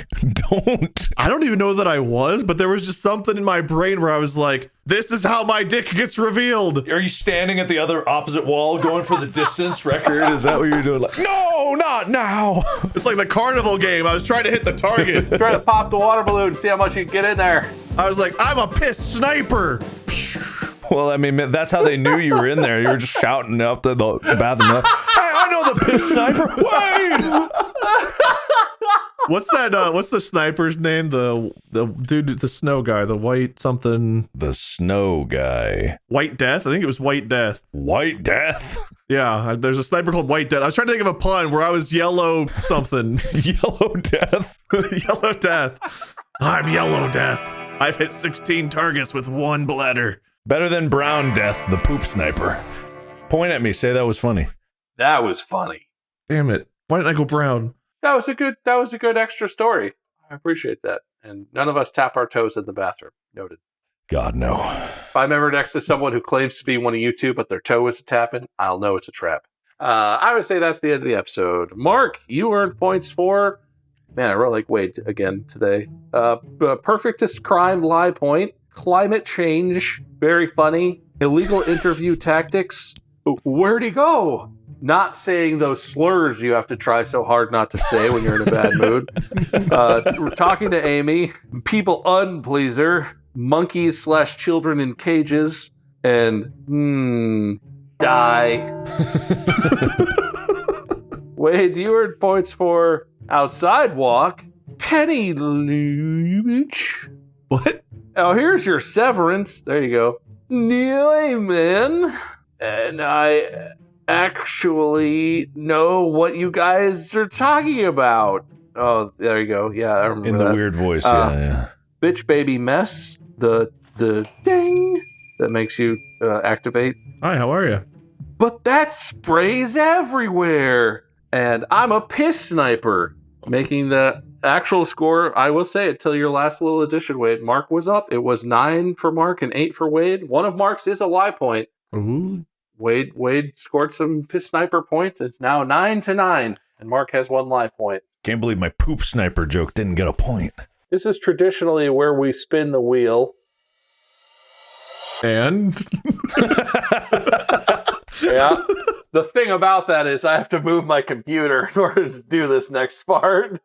Speaker 1: don't.
Speaker 3: I don't even know that I was, but there was just something in my brain where I was like, this is how my dick gets revealed.
Speaker 1: Are you standing at the other opposite wall going for the distance record? Is that what you're doing? Like, no, not now.
Speaker 3: It's like the carnival game. I was trying to hit the target.
Speaker 5: Try to pop the water balloon, see how much you can get in there.
Speaker 3: I was like, I'm a piss sniper.
Speaker 1: Well, I mean, that's how they knew you were in there. You were just shouting up the bathroom. Hey, I know the piss sniper. Wait!
Speaker 3: What's that? What's the sniper's name? The dude, the snow guy, the white something.
Speaker 1: The snow guy.
Speaker 3: White Death? I think it was White Death.
Speaker 1: White Death?
Speaker 3: Yeah, there's a sniper called White Death. I was trying to think of a pun where I was yellow something.
Speaker 1: Yellow Death?
Speaker 3: Yellow Death. I'm Yellow Death. I've hit 16 targets with 1 bladder.
Speaker 1: Better than Brown Death, the poop sniper. Point at me, say that was funny.
Speaker 5: That was funny.
Speaker 3: Damn it. Why didn't I go brown?
Speaker 5: That was a good extra story. I appreciate that. And none of us tap our toes in the bathroom. Noted.
Speaker 1: God, no.
Speaker 5: If I'm ever next to someone who claims to be one of you two, but their toe is tapping, I'll know it's a trap. I would say that's the end of the episode. Mark, you earned points for... Man, I wrote like Wade again today. Perfectest crime lie point. Climate change. Very funny. Illegal interview tactics. Where'd he go? Not saying those slurs you have to try so hard not to say when you're in a bad mood. Talking to Amy. People unpleaser. Monkeys/children in cages. And die. Wade, you earned points for outside walk. Penny Luch.
Speaker 3: What?
Speaker 5: Oh, here's your severance. There you go. Amen. And I actually know what you guys are talking about. Oh, there you go. Yeah, I remember
Speaker 1: In the
Speaker 5: that.
Speaker 1: weird voice, yeah.
Speaker 5: Bitch baby mess. The ding that makes you activate.
Speaker 3: Hi, how are you?
Speaker 5: But that sprays everywhere. And I'm a piss sniper. Making the actual score, I will say it, till your last little addition, Wade. Mark was up. It was 9 for Mark and 8 for Wade. One of Mark's is a lie point.
Speaker 3: Ooh.
Speaker 5: Wade scored some piss sniper points. It's now 9-9. And Mark has 1 lie point.
Speaker 1: Can't believe my poop sniper joke didn't get a point.
Speaker 5: This is traditionally where we spin the wheel.
Speaker 3: And?
Speaker 5: Yeah. The thing about that is I have to move my computer in order to do this next part.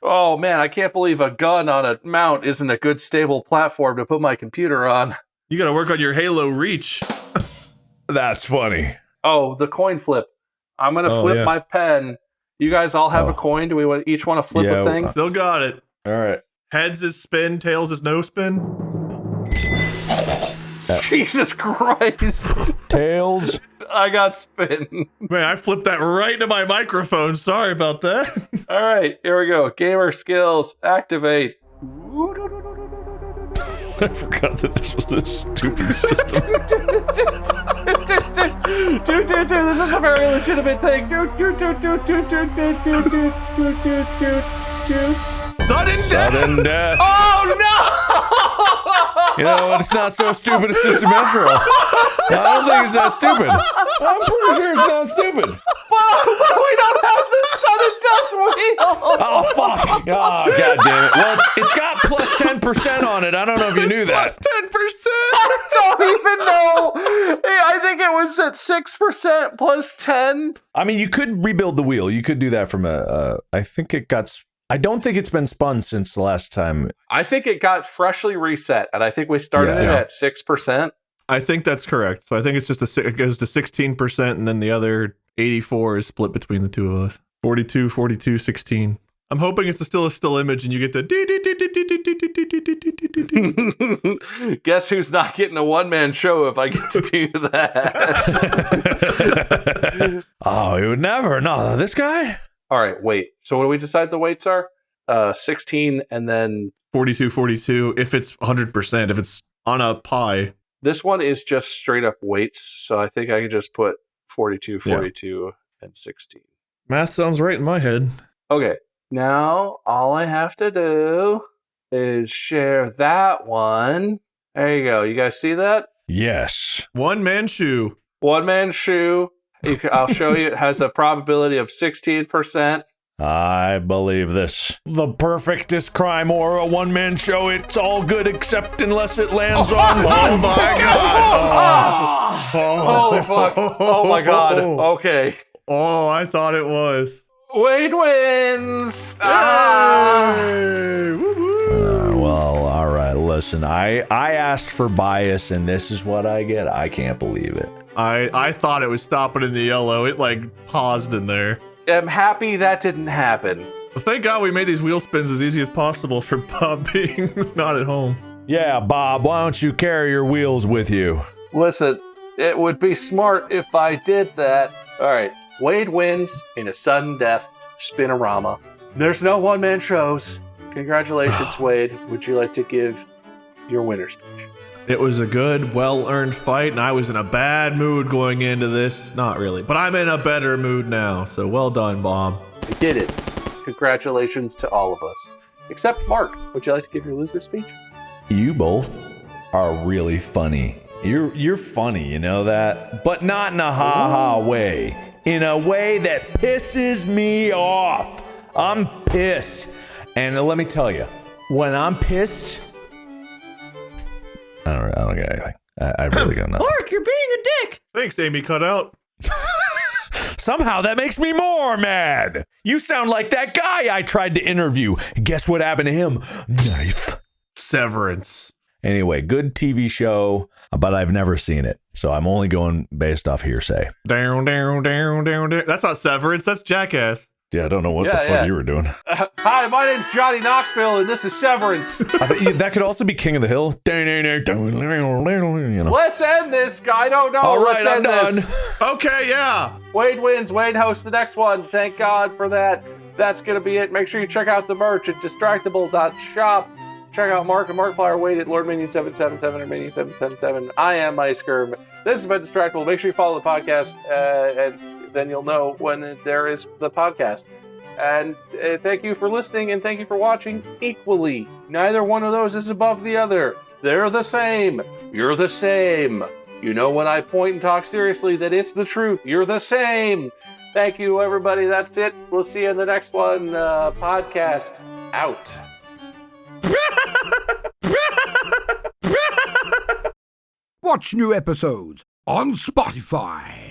Speaker 5: Oh man, I can't believe a gun on a mount isn't a good stable platform to put my computer on.
Speaker 3: You gotta work on your Halo reach.
Speaker 1: That's funny.
Speaker 5: Oh, the coin flip. I'm going to flip my pen. You guys all have a coin. Do we each want to flip a thing?
Speaker 3: Still got it.
Speaker 1: All right.
Speaker 3: Heads is spin, tails is no spin.
Speaker 5: Jesus Christ.
Speaker 1: Tails.
Speaker 5: I got spin.
Speaker 3: Man, I flipped that right into my microphone. Sorry about that.
Speaker 5: All right, here we go. Gamer skills, activate.
Speaker 1: I forgot that this was a stupid system.
Speaker 5: Dude, this is a very legitimate thing.
Speaker 3: Sudden death!
Speaker 1: Sudden death.
Speaker 5: Oh no!
Speaker 1: You know, it's not so stupid a system after all. I don't think it's that stupid. I'm pretty sure it's not stupid.
Speaker 5: We don't have the sudden death wheel.
Speaker 1: Oh, fuck. Oh, God damn it. Well, it's got plus 10% on it. I don't know if you knew that.
Speaker 3: Plus 10%!
Speaker 5: I don't even know. I think it was at 6% plus 10.
Speaker 1: I mean, you could rebuild the wheel. You could do that from I think it got... I don't think it's been spun since the last time.
Speaker 5: I think it got freshly reset, and I think we started it at 6%.
Speaker 3: I think that's correct. So I think it's just it goes to 16%, and then the other 84 is split between the two of us. 42, 42, 16. I'm hoping it's still a still image, and you get the...
Speaker 5: Guess who's not getting a one-man show if I get to do that?
Speaker 1: Oh, you would never. No, this guy?
Speaker 5: All right, wait. So what do we decide the weights are? 16 and then...
Speaker 3: 42, 42, if it's 100%, if it's on a pie.
Speaker 5: This one is just straight up weights, so I think I can just put 42, 42, and 16.
Speaker 3: Math sounds right in my head.
Speaker 5: Okay, now all I have to do is share that one. There you go. You guys see that?
Speaker 1: Yes.
Speaker 3: One man shoe.
Speaker 5: One man shoe I'll show you. It has a probability of 16%.
Speaker 1: I believe this. The perfectest crime or a one-man show. It's all good except unless it lands on
Speaker 3: Oh
Speaker 1: one.
Speaker 3: my god!
Speaker 5: Holy fuck. Oh my god. Okay.
Speaker 3: Oh, I thought it was.
Speaker 5: Wade wins.
Speaker 3: Yay! Woo-hoo.
Speaker 1: Well, all right. Listen, I asked for bias, and this is what I get. I can't believe it.
Speaker 3: I thought it was stopping in the yellow. It like paused in there.
Speaker 5: I'm happy that didn't happen.
Speaker 3: Well, thank God we made these wheel spins as easy as possible for Bob being not at home.
Speaker 1: Yeah, Bob, why don't you carry your wheels with you?
Speaker 5: Listen, it would be smart if I did that. All right. Wade wins in a sudden death spinorama. There's no one-man shows. Congratulations, Wade. Would you like to give your winner's speech?
Speaker 3: It was a good, well-earned fight, and I was in a bad mood going into this. Not really, but I'm in a better mood now, so well done, Bob.
Speaker 5: You did it. Congratulations to all of us. Except Mark. Would you like to give your loser speech?
Speaker 1: You both are really funny. You're funny, you know that? But not in a ha-ha way. In a way that pisses me off. I'm pissed. And let me tell you, when I'm pissed, I don't get anything. I really got nothing.
Speaker 6: Mark, you're being a dick.
Speaker 3: Thanks, Amy Cutout.
Speaker 1: Somehow that makes me more mad. You sound like that guy I tried to interview. Guess what happened to him? Knife.
Speaker 3: Severance.
Speaker 1: Anyway, good TV show, but I've never seen it. So I'm only going based off hearsay.
Speaker 3: Down, down, down, down, down. That's not Severance, that's Jackass.
Speaker 1: Yeah, I don't know what the fuck you were doing.
Speaker 5: Hi, my name's Johnny Knoxville, and this is Severance.
Speaker 1: That could also be King of the Hill. You know.
Speaker 5: Let's end this. I don't know.
Speaker 1: All right,
Speaker 5: Let's
Speaker 1: I'm
Speaker 5: end
Speaker 1: done.
Speaker 5: this.
Speaker 3: Okay, yeah.
Speaker 5: Wade wins. Wade hosts the next one. Thank God for that. That's going to be it. Make sure you check out the merch at distractible.shop. Check out Mark and Markiplier. Wade at LordMinion777 or Minion777. I am Icekerm. This has been Distractible. Make sure you follow the podcast, and then you'll know when there is the podcast. And thank you for listening, and thank you for watching equally. Neither one of those is above the other. They're the same. You're the same. You know when I point and talk seriously that it's the truth. You're the same. Thank you, everybody. That's it. We'll see you in the next one. Podcast out.
Speaker 4: Watch new episodes on Spotify.